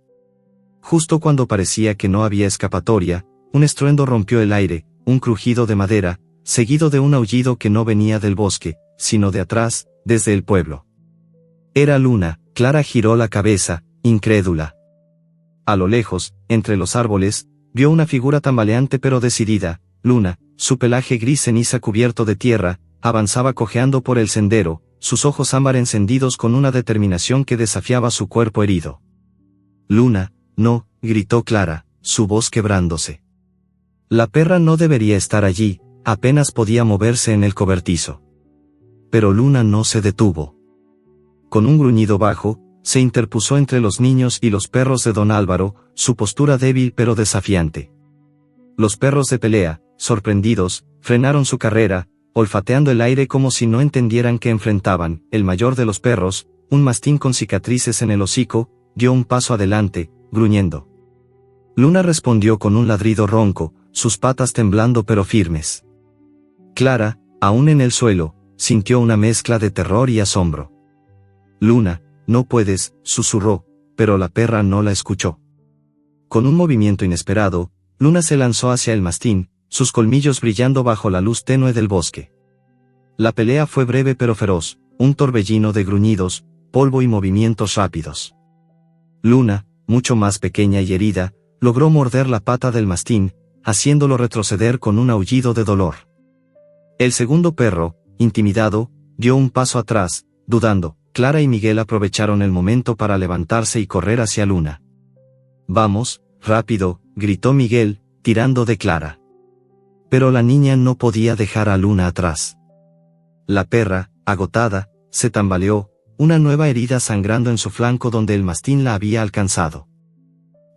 Speaker 1: Justo cuando parecía que no había escapatoria, un estruendo rompió el aire, un crujido de madera, seguido de un aullido que no venía del bosque, sino de atrás, desde el pueblo. Era Luna. Clara giró la cabeza, incrédula. A lo lejos, entre los árboles, vio una figura tambaleante pero decidida. Luna, su pelaje gris ceniza cubierto de tierra, avanzaba cojeando por el sendero, sus ojos ámbar encendidos con una determinación que desafiaba su cuerpo herido. «Luna, no», gritó Clara, su voz quebrándose. La perra no debería estar allí, apenas podía moverse en el cobertizo. Pero Luna no se detuvo. Con un gruñido bajo, se interpuso entre los niños y los perros de don Álvaro, su postura débil pero desafiante. Los perros de pelea, sorprendidos, frenaron su carrera, olfateando el aire como si no entendieran qué enfrentaban. El mayor de los perros, un mastín con cicatrices en el hocico, dio un paso adelante, gruñendo. Luna respondió con un ladrido ronco, sus patas temblando pero firmes. Clara, aún en el suelo, sintió una mezcla de terror y asombro. «Luna, no puedes», susurró, pero la perra no la escuchó. Con un movimiento inesperado, Luna se lanzó hacia el mastín, sus colmillos brillando bajo la luz tenue del bosque. La pelea fue breve pero feroz, un torbellino de gruñidos, polvo y movimientos rápidos. Luna, mucho más pequeña y herida, logró morder la pata del mastín, haciéndolo retroceder con un aullido de dolor. El segundo perro, intimidado, dio un paso atrás, dudando. Clara y Miguel aprovecharon el momento para levantarse y correr hacia Luna. «Vamos, rápido», gritó Miguel, tirando de Clara. Pero la niña no podía dejar a Luna atrás. La perra, agotada, se tambaleó, una nueva herida sangrando en su flanco donde el mastín la había alcanzado.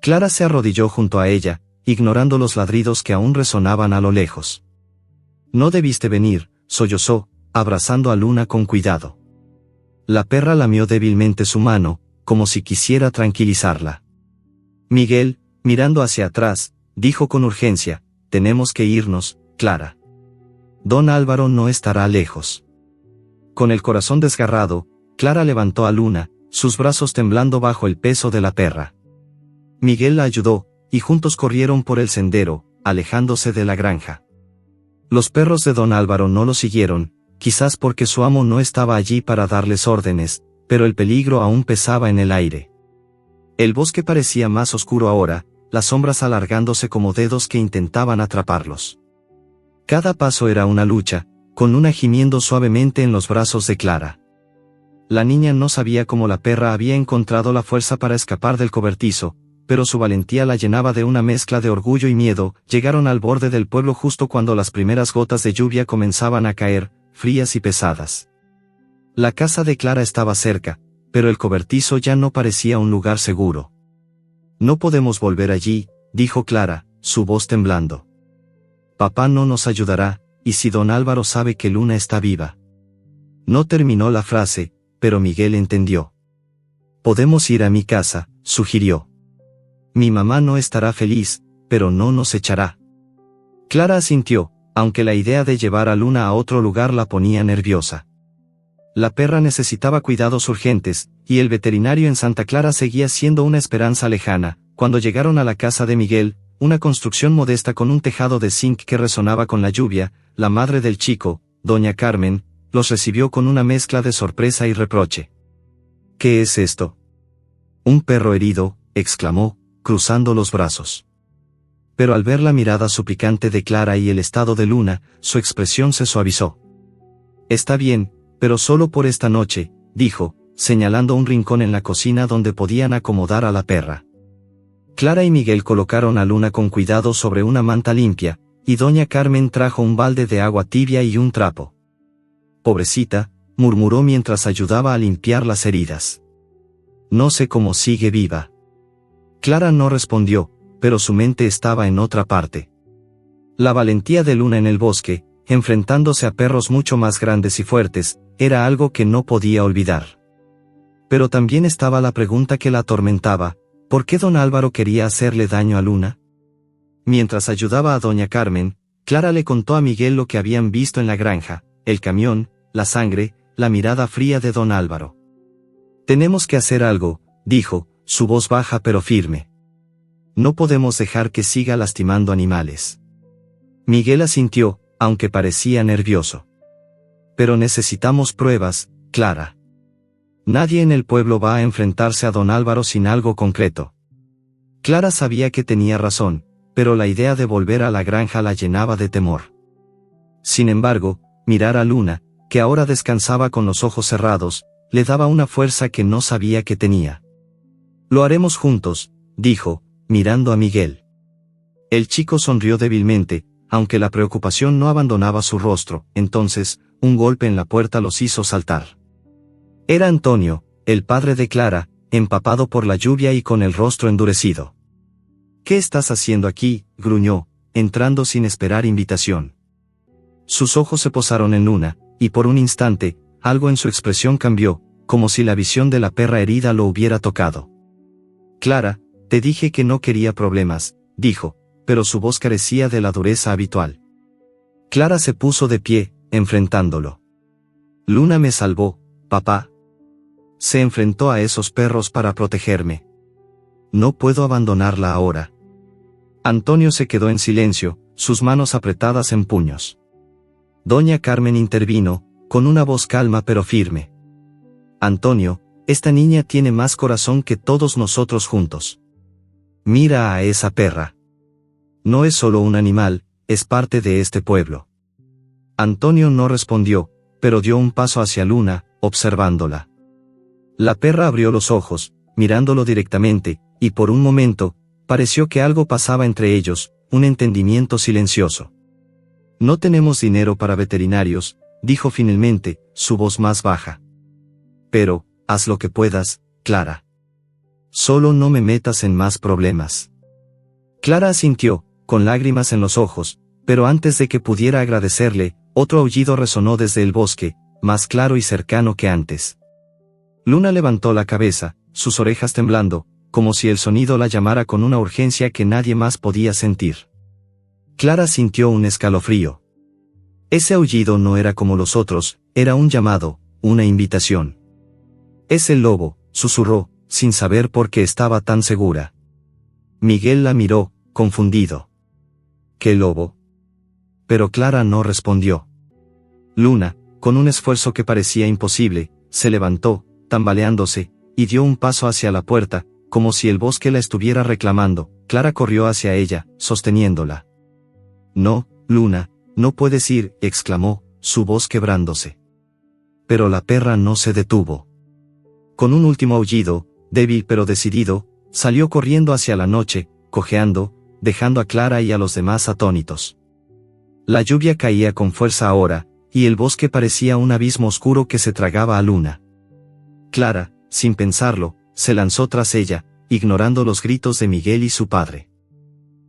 Speaker 1: Clara se arrodilló junto a ella, ignorando los ladridos que aún resonaban a lo lejos. «No debiste venir», sollozó, abrazando a Luna con cuidado. La perra lamió débilmente su mano, como si quisiera tranquilizarla. Miguel, mirando hacia atrás, dijo con urgencia: «Tenemos que irnos, Clara. Don Álvaro no estará lejos». Con el corazón desgarrado, Clara levantó a Luna, sus brazos temblando bajo el peso de la perra. Miguel la ayudó, y juntos corrieron por el sendero, alejándose de la granja. Los perros de don Álvaro no lo siguieron, quizás porque su amo no estaba allí para darles órdenes, pero el peligro aún pesaba en el aire. El bosque parecía más oscuro ahora, las sombras alargándose como dedos que intentaban atraparlos. Cada paso era una lucha, con Luna gimiendo suavemente en los brazos de Clara. La niña no sabía cómo la perra había encontrado la fuerza para escapar del cobertizo, pero su valentía la llenaba de una mezcla de orgullo y miedo. Llegaron al borde del pueblo justo cuando las primeras gotas de lluvia comenzaban a caer, frías y pesadas. La casa de Clara estaba cerca, pero el cobertizo ya no parecía un lugar seguro. «No podemos volver allí», dijo Clara, su voz temblando. «Papá no nos ayudará, y si don Álvaro sabe que Luna está viva». No terminó la frase, pero Miguel entendió. «Podemos ir a mi casa», sugirió. «Mi mamá no estará feliz, pero no nos echará». Clara asintió, aunque la idea de llevar a Luna a otro lugar la ponía nerviosa. La perra necesitaba cuidados urgentes, y el veterinario en Santa Clara seguía siendo una esperanza lejana. Cuando llegaron a la casa de Miguel, una construcción modesta con un tejado de zinc que resonaba con la lluvia, la madre del chico, doña Carmen, los recibió con una mezcla de sorpresa y reproche. «¿Qué es esto?» «Un perro herido», exclamó, cruzando los brazos. Pero al ver la mirada suplicante de Clara y el estado de Luna, su expresión se suavizó. «Está bien, pero solo por esta noche», dijo, señalando un rincón en la cocina donde podían acomodar a la perra. Clara y Miguel colocaron a Luna con cuidado sobre una manta limpia, y doña Carmen trajo un balde de agua tibia y un trapo. «Pobrecita», murmuró mientras ayudaba a limpiar las heridas. «No sé cómo sigue viva». Clara no respondió, pero su mente estaba en otra parte. La valentía de Luna en el bosque, enfrentándose a perros mucho más grandes y fuertes, era algo que no podía olvidar. Pero también estaba la pregunta que la atormentaba: ¿por qué don Álvaro quería hacerle daño a Luna? Mientras ayudaba a doña Carmen, Clara le contó a Miguel lo que habían visto en la granja: el camión, la sangre, la mirada fría de don Álvaro. «Tenemos que hacer algo», dijo, su voz baja pero firme. «No podemos dejar que siga lastimando animales». Miguel asintió, aunque parecía nervioso. «Pero necesitamos pruebas, Clara. Nadie en el pueblo va a enfrentarse a don Álvaro sin algo concreto». Clara sabía que tenía razón, pero la idea de volver a la granja la llenaba de temor. Sin embargo, mirar a Luna, que ahora descansaba con los ojos cerrados, le daba una fuerza que no sabía que tenía. «Lo haremos juntos», dijo, mirando a Miguel. El chico sonrió débilmente, aunque la preocupación no abandonaba su rostro. Entonces, un golpe en la puerta los hizo saltar. Era Antonio, el padre de Clara, empapado por la lluvia y con el rostro endurecido. «¿Qué estás haciendo aquí?», gruñó, entrando sin esperar invitación. Sus ojos se posaron en Luna, y por un instante, algo en su expresión cambió, como si la visión de la perra herida lo hubiera tocado. «Clara, te dije que no quería problemas», dijo, pero su voz carecía de la dureza habitual. Clara se puso de pie, enfrentándolo. «Luna me salvó, papá. Se enfrentó a esos perros para protegerme. No puedo abandonarla ahora». Antonio se quedó en silencio, sus manos apretadas en puños. Doña Carmen intervino, con una voz calma pero firme. «Antonio, esta niña tiene más corazón que todos nosotros juntos. Mira a esa perra. No es solo un animal, es parte de este pueblo». Antonio no respondió, pero dio un paso hacia Luna, observándola. La perra abrió los ojos, mirándolo directamente, y por un momento, pareció que algo pasaba entre ellos, un entendimiento silencioso. No tenemos dinero para veterinarios, dijo finalmente, su voz más baja. Pero, haz lo que puedas, Clara. Solo no me metas en más problemas. Clara asintió, con lágrimas en los ojos, pero antes de que pudiera agradecerle, otro aullido resonó desde el bosque, más claro y cercano que antes. Luna levantó la cabeza, sus orejas temblando, como si el sonido la llamara con una urgencia que nadie más podía sentir. Clara sintió un escalofrío. Ese aullido no era como los otros, era un llamado, una invitación. «Es el lobo», susurró, sin saber por qué estaba tan segura. Miguel la miró, confundido. «¿Qué lobo?» Pero Clara no respondió. Luna, con un esfuerzo que parecía imposible, se levantó, tambaleándose, y dio un paso hacia la puerta, como si el bosque la estuviera reclamando. Clara corrió hacia ella, sosteniéndola. «No, Luna, no puedes ir», exclamó, su voz quebrándose. Pero la perra no se detuvo. Con un último aullido, débil pero decidido, salió corriendo hacia la noche, cojeando, dejando a Clara y a los demás atónitos. La lluvia caía con fuerza ahora, y el bosque parecía un abismo oscuro que se tragaba a Luna. Clara, sin pensarlo, se lanzó tras ella, ignorando los gritos de Miguel y su padre.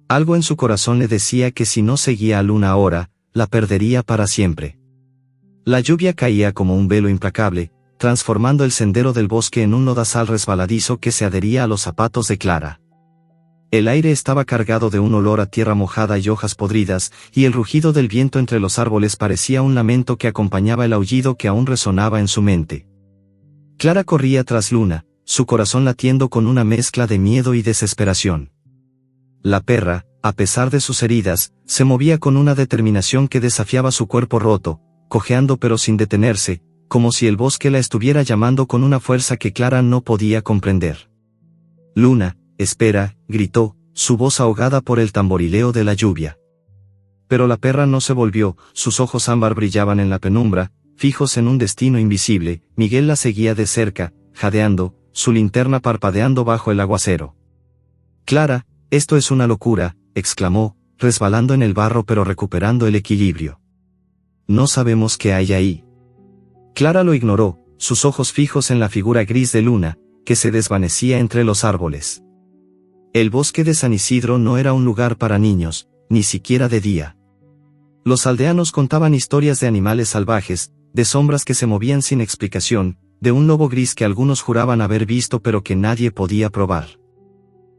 Speaker 1: Algo en su corazón le decía que si no seguía a Luna ahora, la perdería para siempre. La lluvia caía como un velo implacable, transformando el sendero del bosque en un lodazal resbaladizo que se adhería a los zapatos de Clara. El aire estaba cargado de un olor a tierra mojada y hojas podridas, y el rugido del viento entre los árboles parecía un lamento que acompañaba el aullido que aún resonaba en su mente. Clara corría tras Luna, su corazón latiendo con una mezcla de miedo y desesperación. La perra, a pesar de sus heridas, se movía con una determinación que desafiaba su cuerpo roto, cojeando pero sin detenerse, como si el bosque la estuviera llamando con una fuerza que Clara no podía comprender. «Luna, espera», gritó, su voz ahogada por el tamborileo de la lluvia. Pero la perra no se volvió, sus ojos ámbar brillaban en la penumbra, fijos en un destino invisible. Miguel la seguía de cerca, jadeando, su linterna parpadeando bajo el aguacero. «Clara, esto es una locura», exclamó, resbalando en el barro pero recuperando el equilibrio. «No sabemos qué hay ahí». Clara lo ignoró, sus ojos fijos en la figura gris de Luna, que se desvanecía entre los árboles. El bosque de San Isidro no era un lugar para niños, ni siquiera de día. Los aldeanos contaban historias de animales salvajes, de sombras que se movían sin explicación, de un lobo gris que algunos juraban haber visto pero que nadie podía probar.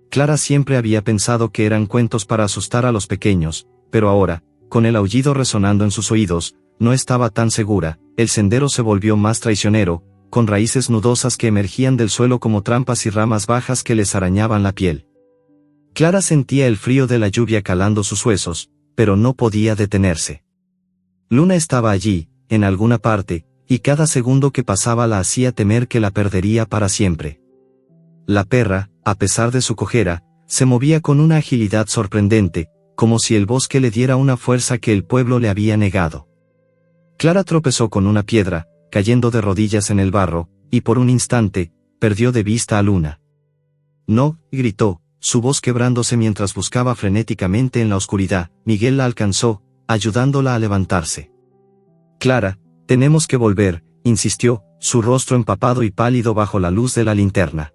Speaker 1: Clara siempre había pensado que eran cuentos para asustar a los pequeños, pero ahora, con el aullido resonando en sus oídos, no estaba tan segura. El sendero se volvió más traicionero, con raíces nudosas que emergían del suelo como trampas y ramas bajas que les arañaban la piel. Clara sentía el frío de la lluvia calando sus huesos, pero no podía detenerse. Luna estaba allí, en alguna parte, y cada segundo que pasaba la hacía temer que la perdería para siempre. La perra, a pesar de su cojera, se movía con una agilidad sorprendente, como si el bosque le diera una fuerza que el pueblo le había negado. Clara tropezó con una piedra, cayendo de rodillas en el barro, y por un instante, perdió de vista a Luna. «No», gritó, su voz quebrándose mientras buscaba frenéticamente en la oscuridad. Miguel la alcanzó, ayudándola a levantarse. «Clara, tenemos que volver», insistió, su rostro empapado y pálido bajo la luz de la linterna.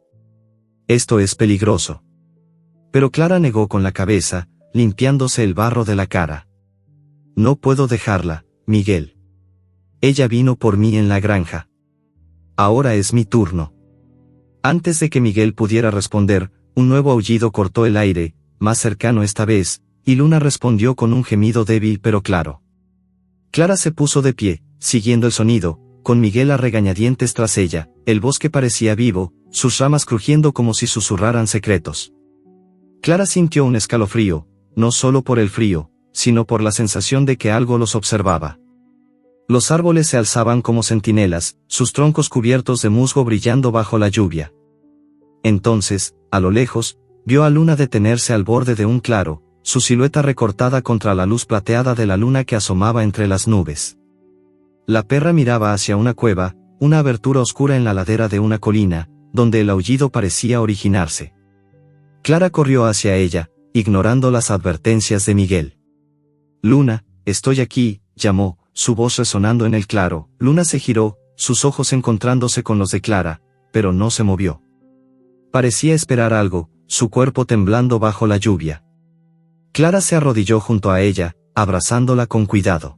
Speaker 1: «Esto es peligroso». Pero Clara negó con la cabeza, limpiándose el barro de la cara. «No puedo dejarla, Miguel. Ella vino por mí en la granja. Ahora es mi turno». Antes de que Miguel pudiera responder, un nuevo aullido cortó el aire, más cercano esta vez, y Luna respondió con un gemido débil pero claro. Clara se puso de pie, siguiendo el sonido, con Miguel a regañadientes tras ella. El bosque parecía vivo, sus ramas crujiendo como si susurraran secretos. Clara sintió un escalofrío, no solo por el frío, sino por la sensación de que algo los observaba. Los árboles se alzaban como centinelas, sus troncos cubiertos de musgo brillando bajo la lluvia. Entonces, a lo lejos, vio a Luna detenerse al borde de un claro, su silueta recortada contra la luz plateada de la luna que asomaba entre las nubes. La perra miraba hacia una cueva, una abertura oscura en la ladera de una colina, donde el aullido parecía originarse. Clara corrió hacia ella, ignorando las advertencias de Miguel. Luna, estoy aquí, llamó, su voz resonando en el claro. Luna se giró, sus ojos encontrándose con los de Clara, pero no se movió. Parecía esperar algo, su cuerpo temblando bajo la lluvia. Clara se arrodilló junto a ella, abrazándola con cuidado.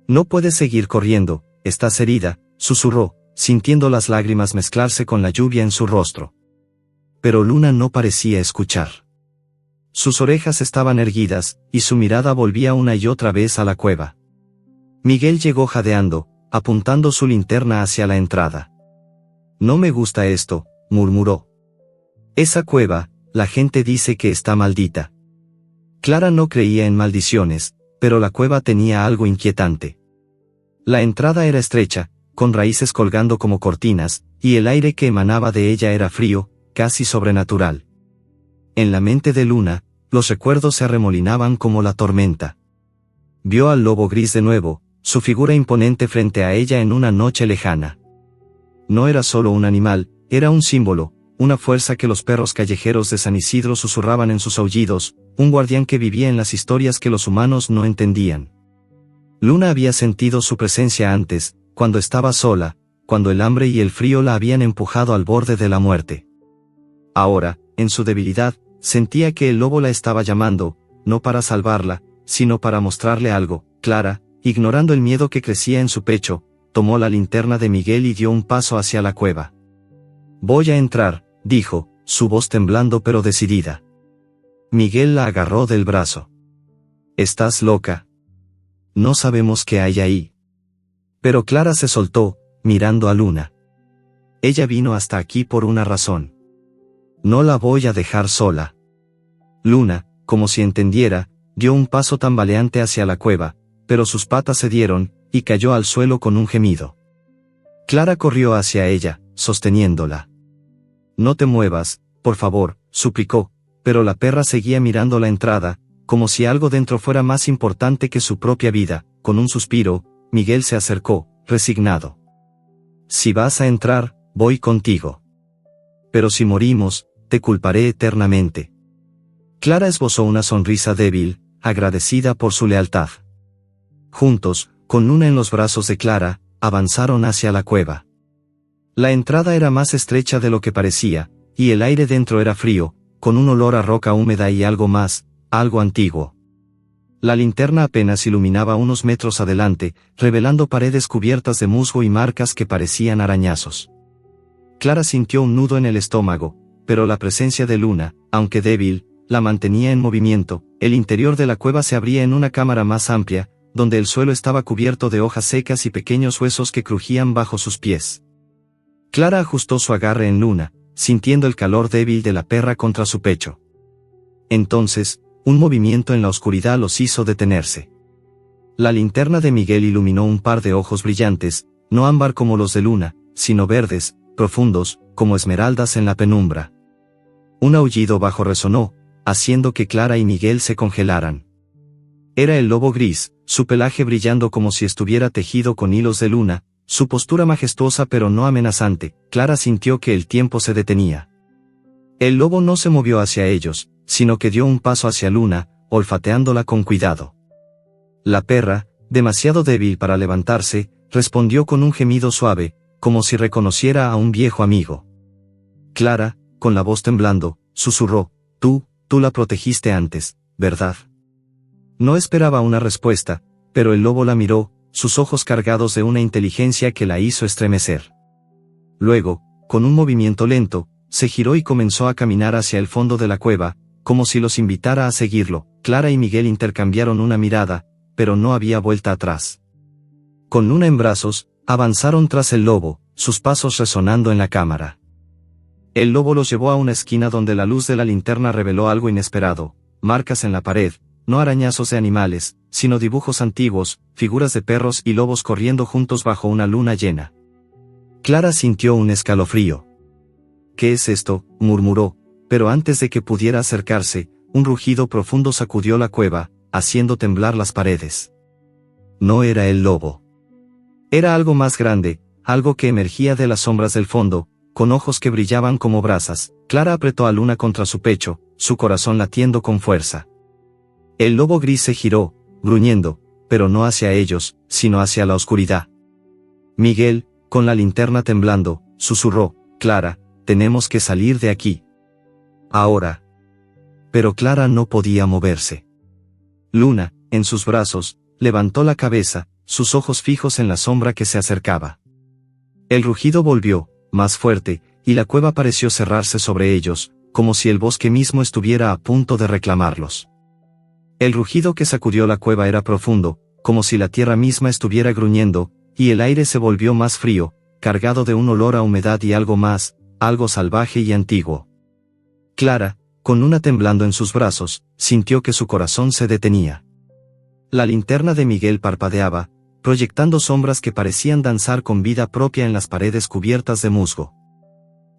Speaker 1: No puedes seguir corriendo, estás herida, susurró, sintiendo las lágrimas mezclarse con la lluvia en su rostro. Pero Luna no parecía escuchar. Sus orejas estaban erguidas, y su mirada volvía una y otra vez a la cueva. Miguel llegó jadeando, apuntando su linterna hacia la entrada. No me gusta esto, murmuró. Esa cueva, la gente dice que está maldita. Clara no creía en maldiciones, pero la cueva tenía algo inquietante. La entrada era estrecha, con raíces colgando como cortinas, y el aire que emanaba de ella era frío, casi sobrenatural. En la mente de Luna, los recuerdos se arremolinaban como la tormenta. Vio al lobo gris de nuevo, su figura imponente frente a ella en una noche lejana. No era solo un animal, era un símbolo, una fuerza que los perros callejeros de San Isidro susurraban en sus aullidos, un guardián que vivía en las historias que los humanos no entendían. Luna había sentido su presencia antes, cuando estaba sola, cuando el hambre y el frío la habían empujado al borde de la muerte. Ahora, en su debilidad, sentía que el lobo la estaba llamando, no para salvarla, sino para mostrarle algo. Clara, ignorando el miedo que crecía en su pecho, tomó la linterna de Miguel y dio un paso hacia la cueva. Voy a entrar, dijo, su voz temblando pero decidida. Miguel la agarró del brazo. ¿Estás loca? No sabemos qué hay ahí. Pero Clara se soltó, mirando a Luna. Ella vino hasta aquí por una razón. No la voy a dejar sola. Luna, como si entendiera, dio un paso tambaleante hacia la cueva, pero sus patas cedieron, y cayó al suelo con un gemido. Clara corrió hacia ella, sosteniéndola. No te muevas, por favor, suplicó, pero la perra seguía mirando la entrada, como si algo dentro fuera más importante que su propia vida. Con un suspiro, Miguel se acercó, resignado. Si vas a entrar, voy contigo. Pero si morimos, te culparé eternamente. Clara esbozó una sonrisa débil, agradecida por su lealtad. Juntos, con Luna en los brazos de Clara, avanzaron hacia la cueva. La entrada era más estrecha de lo que parecía, y el aire dentro era frío, con un olor a roca húmeda y algo más, algo antiguo. La linterna apenas iluminaba unos metros adelante, revelando paredes cubiertas de musgo y marcas que parecían arañazos. Clara sintió un nudo en el estómago, pero la presencia de Luna, aunque débil, la mantenía en movimiento. El interior de la cueva se abría en una cámara más amplia, donde el suelo estaba cubierto de hojas secas y pequeños huesos que crujían bajo sus pies. Clara ajustó su agarre en Luna, sintiendo el calor débil de la perra contra su pecho. Entonces, un movimiento en la oscuridad los hizo detenerse. La linterna de Miguel iluminó un par de ojos brillantes, no ámbar como los de Luna, sino verdes, profundos, como esmeraldas en la penumbra. Un aullido bajo resonó, haciendo que Clara y Miguel se congelaran. Era el lobo gris, su pelaje brillando como si estuviera tejido con hilos de luna, su postura majestuosa pero no amenazante. Clara sintió que el tiempo se detenía. El lobo no se movió hacia ellos, sino que dio un paso hacia Luna, olfateándola con cuidado. La perra, demasiado débil para levantarse, respondió con un gemido suave, como si reconociera a un viejo amigo. Clara, con la voz temblando, susurró, tú la protegiste antes, ¿verdad? No esperaba una respuesta, pero el lobo la miró, sus ojos cargados de una inteligencia que la hizo estremecer. Luego, con un movimiento lento, se giró y comenzó a caminar hacia el fondo de la cueva, como si los invitara a seguirlo. Clara y Miguel intercambiaron una mirada, pero no había vuelta atrás. Con Luna en brazos, avanzaron tras el lobo, sus pasos resonando en la cámara. El lobo los llevó a una esquina donde la luz de la linterna reveló algo inesperado, marcas en la pared, no arañazos de animales, sino dibujos antiguos, figuras de perros y lobos corriendo juntos bajo una luna llena. Clara sintió un escalofrío. ¿Qué es esto?, murmuró, pero antes de que pudiera acercarse, un rugido profundo sacudió la cueva, haciendo temblar las paredes. No era el lobo. Era algo más grande, algo que emergía de las sombras del fondo, con ojos que brillaban como brasas. Clara apretó a Luna contra su pecho, su corazón latiendo con fuerza. El lobo gris se giró, gruñendo, pero no hacia ellos, sino hacia la oscuridad. Miguel, con la linterna temblando, susurró: Clara, tenemos que salir de aquí. Ahora. Pero Clara no podía moverse. Luna, en sus brazos, levantó la cabeza, sus ojos fijos en la sombra que se acercaba. El rugido volvió, más fuerte, y la cueva pareció cerrarse sobre ellos, como si el bosque mismo estuviera a punto de reclamarlos. El rugido que sacudió la cueva era profundo, como si la tierra misma estuviera gruñendo, y el aire se volvió más frío, cargado de un olor a humedad y algo más, algo salvaje y antiguo. Clara, con Luna temblando en sus brazos, sintió que su corazón se detenía. La linterna de Miguel parpadeaba, proyectando sombras que parecían danzar con vida propia en las paredes cubiertas de musgo.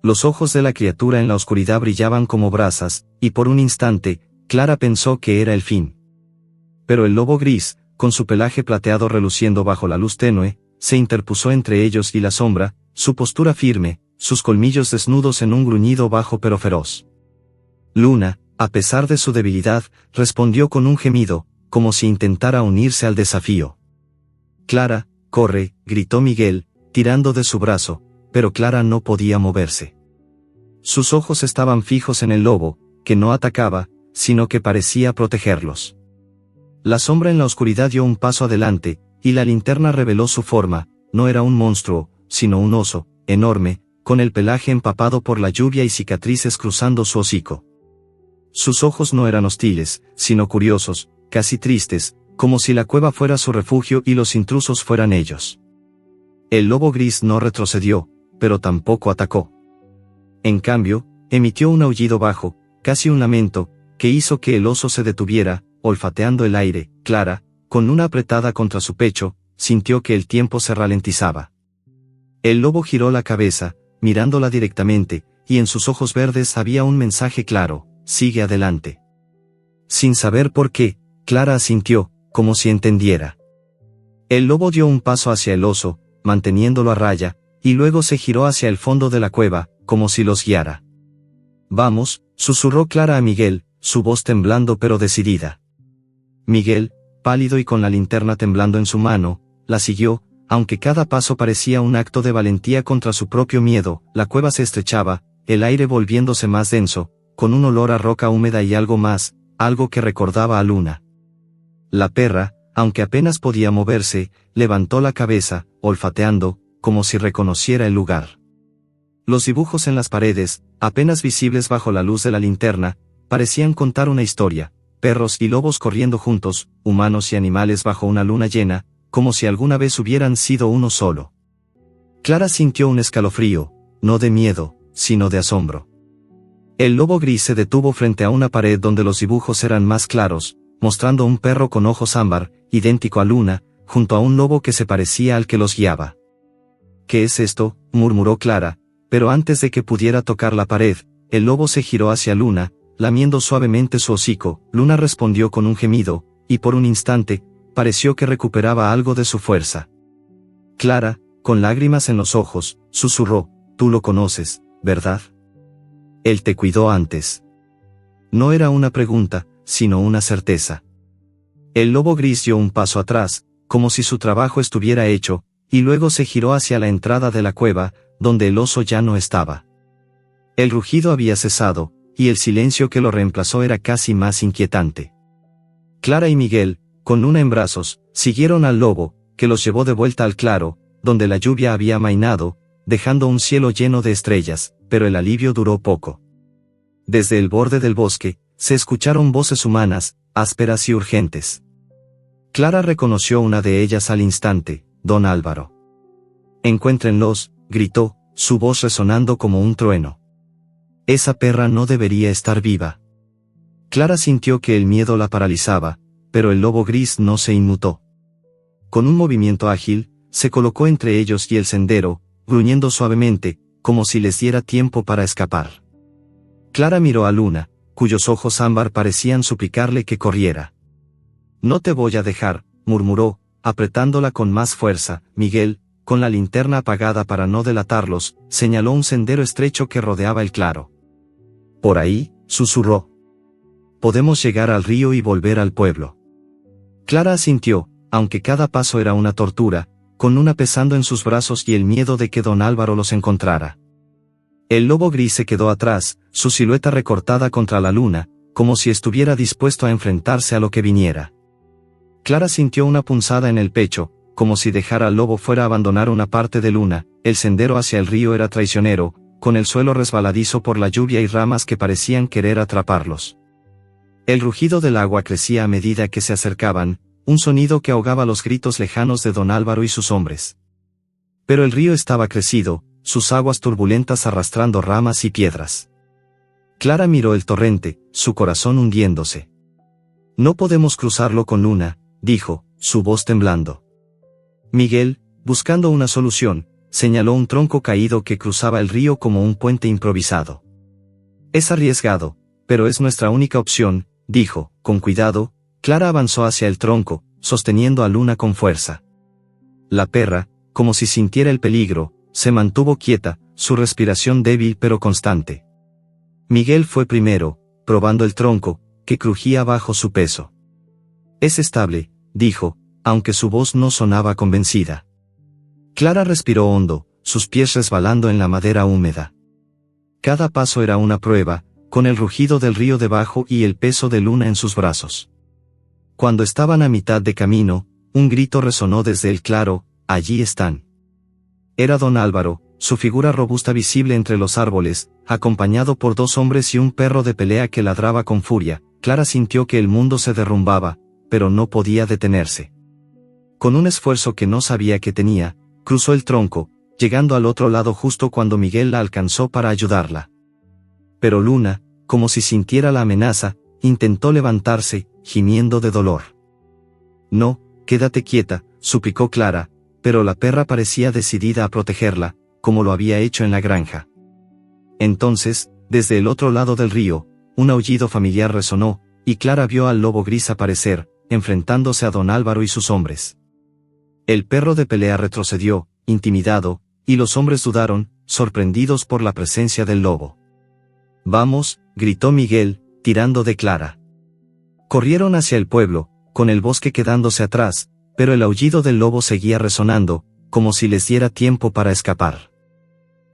Speaker 1: Los ojos de la criatura en la oscuridad brillaban como brasas, y por un instante, Clara pensó que era el fin. Pero el lobo gris, con su pelaje plateado reluciendo bajo la luz tenue, se interpuso entre ellos y la sombra, su postura firme, sus colmillos desnudos en un gruñido bajo pero feroz. Luna, a pesar de su debilidad, respondió con un gemido, como si intentara unirse al desafío. Clara, corre, gritó Miguel, tirando de su brazo, pero Clara no podía moverse. Sus ojos estaban fijos en el lobo, que no atacaba, sino que parecía protegerlos. La sombra en la oscuridad dio un paso adelante, y la linterna reveló su forma. No era un monstruo, sino un oso, enorme, con el pelaje empapado por la lluvia y cicatrices cruzando su hocico. Sus ojos no eran hostiles, sino curiosos, casi tristes, como si la cueva fuera su refugio y los intrusos fueran ellos. El lobo gris no retrocedió, pero tampoco atacó. En cambio, emitió un aullido bajo, casi un lamento, que hizo que el oso se detuviera, olfateando el aire. Clara, con una apretada contra su pecho, sintió que el tiempo se ralentizaba. El lobo giró la cabeza, mirándola directamente, y en sus ojos verdes había un mensaje claro: sigue adelante. Sin saber por qué, Clara asintió, como si entendiera. El lobo dio un paso hacia el oso, manteniéndolo a raya, y luego se giró hacia el fondo de la cueva, como si los guiara. Vamos, susurró Clara a Miguel, su voz temblando pero decidida. Miguel, pálido y con la linterna temblando en su mano, la siguió, aunque cada paso parecía un acto de valentía contra su propio miedo. La cueva se estrechaba, el aire volviéndose más denso, con un olor a roca húmeda y algo más, algo que recordaba a Luna. La perra, aunque apenas podía moverse, levantó la cabeza, olfateando, como si reconociera el lugar. Los dibujos en las paredes, apenas visibles bajo la luz de la linterna, parecían contar una historia: perros y lobos corriendo juntos, humanos y animales bajo una luna llena, como si alguna vez hubieran sido uno solo. Clara sintió un escalofrío, no de miedo, sino de asombro. El lobo gris se detuvo frente a una pared donde los dibujos eran más claros, mostrando un perro con ojos ámbar, idéntico a Luna, junto a un lobo que se parecía al que los guiaba. ¿Qué es esto?, murmuró Clara, pero antes de que pudiera tocar la pared, el lobo se giró hacia Luna, lamiendo suavemente su hocico. Luna respondió con un gemido, y por un instante, pareció que recuperaba algo de su fuerza. Clara, con lágrimas en los ojos, susurró: tú lo conoces, ¿verdad? Él te cuidó antes. No era una pregunta, sino una certeza. El lobo gris dio un paso atrás, como si su trabajo estuviera hecho, y luego se giró hacia la entrada de la cueva, donde el oso ya no estaba. El rugido había cesado, y el silencio que lo reemplazó era casi más inquietante. Clara y Miguel, con Luna en brazos, siguieron al lobo, que los llevó de vuelta al claro, donde la lluvia había amainado, dejando un cielo lleno de estrellas, pero el alivio duró poco. Desde el borde del bosque, se escucharon voces humanas, ásperas y urgentes. Clara reconoció una de ellas al instante: Don Álvaro. Encuéntrenlos, gritó, su voz resonando como un trueno. Esa perra no debería estar viva. Clara sintió que el miedo la paralizaba, pero el lobo gris no se inmutó. Con un movimiento ágil, se colocó entre ellos y el sendero, gruñendo suavemente, como si les diera tiempo para escapar. Clara miró a Luna, cuyos ojos ámbar parecían suplicarle que corriera. No te voy a dejar, murmuró, apretándola con más fuerza. Miguel, con la linterna apagada para no delatarlos, señaló un sendero estrecho que rodeaba el claro. Por ahí, susurró. podemos llegar al río y volver al pueblo. Clara asintió, aunque cada paso era una tortura, con Luna pesando en sus brazos y el miedo de que don Álvaro los encontrara. El lobo gris se quedó atrás, su silueta recortada contra la luna, como si estuviera dispuesto a enfrentarse a lo que viniera. Clara sintió una punzada en el pecho, como si dejar al lobo fuera a abandonar una parte de Luna. El sendero hacia el río era traicionero, con el suelo resbaladizo por la lluvia y ramas que parecían querer atraparlos. El rugido del agua crecía a medida que se acercaban, un sonido que ahogaba los gritos lejanos de don Álvaro y sus hombres. Pero el río estaba crecido, sus aguas turbulentas arrastrando ramas y piedras. Clara miró el torrente, su corazón hundiéndose. No podemos cruzarlo con Luna, dijo, su voz temblando. Miguel, buscando una solución, señaló un tronco caído que cruzaba el río como un puente improvisado. Es arriesgado, pero es nuestra única opción, dijo, con cuidado. Clara avanzó hacia el tronco, sosteniendo a Luna con fuerza. La perra, como si sintiera el peligro, se mantuvo quieta, su respiración débil pero constante. Miguel fue primero, probando el tronco, que crujía bajo su peso. Es estable, dijo, aunque su voz no sonaba convencida. Clara respiró hondo, sus pies resbalando en la madera húmeda. Cada paso era una prueba, con el rugido del río debajo y el peso de Luna en sus brazos. Cuando estaban a mitad de camino, un grito resonó desde el claro, allí están. Era don Álvaro, su figura robusta visible entre los árboles, acompañado por dos hombres y un perro de pelea que ladraba con furia. Clara sintió que el mundo se derrumbaba, pero no podía detenerse. Con un esfuerzo que no sabía que tenía, cruzó el tronco, llegando al otro lado justo cuando Miguel la alcanzó para ayudarla. Pero Luna, como si sintiera la amenaza, intentó levantarse, gimiendo de dolor. No, quédate quieta, suplicó Clara, pero la perra parecía decidida a protegerla, como lo había hecho en la granja. Entonces, desde el otro lado del río, un aullido familiar resonó, y Clara vio al lobo gris aparecer, enfrentándose a don Álvaro y sus hombres. El perro de pelea retrocedió, intimidado, y los hombres dudaron, sorprendidos por la presencia del lobo. Vamos, gritó Miguel, tirando de Clara. Corrieron hacia el pueblo, con el bosque quedándose atrás, pero el aullido del lobo seguía resonando, como si les diera tiempo para escapar.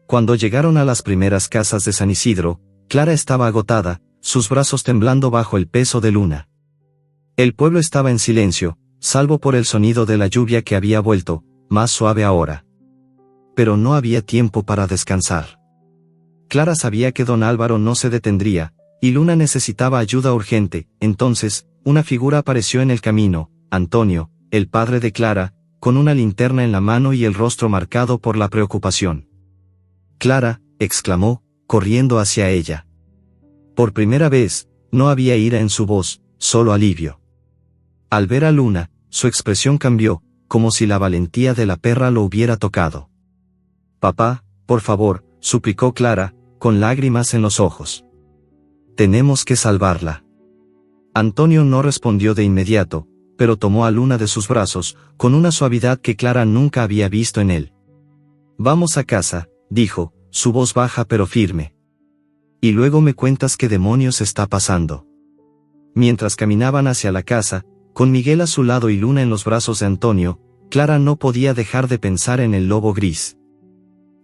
Speaker 1: Cuando llegaron a las primeras casas de San Isidro, Clara estaba agotada, sus brazos temblando bajo el peso de Luna. El pueblo estaba en silencio, salvo por el sonido de la lluvia que había vuelto, más suave ahora. Pero no había tiempo para descansar. Clara sabía que don Álvaro no se detendría, y Luna necesitaba ayuda urgente. Entonces, una figura apareció en el camino, Antonio, el padre de Clara, con una linterna en la mano y el rostro marcado por la preocupación. Clara, exclamó, corriendo hacia ella. Por primera vez, no había ira en su voz, solo alivio. Al ver a Luna, su expresión cambió, como si la valentía de la perra lo hubiera tocado. Papá, por favor, suplicó Clara, con lágrimas en los ojos. Tenemos que salvarla. Antonio no respondió de inmediato, pero tomó a Luna de sus brazos, con una suavidad que Clara nunca había visto en él. Vamos a casa, dijo, su voz baja pero firme. Y luego me cuentas qué demonios está pasando. Mientras caminaban hacia la casa, con Miguel a su lado y Luna en los brazos de Antonio, Clara no podía dejar de pensar en el lobo gris.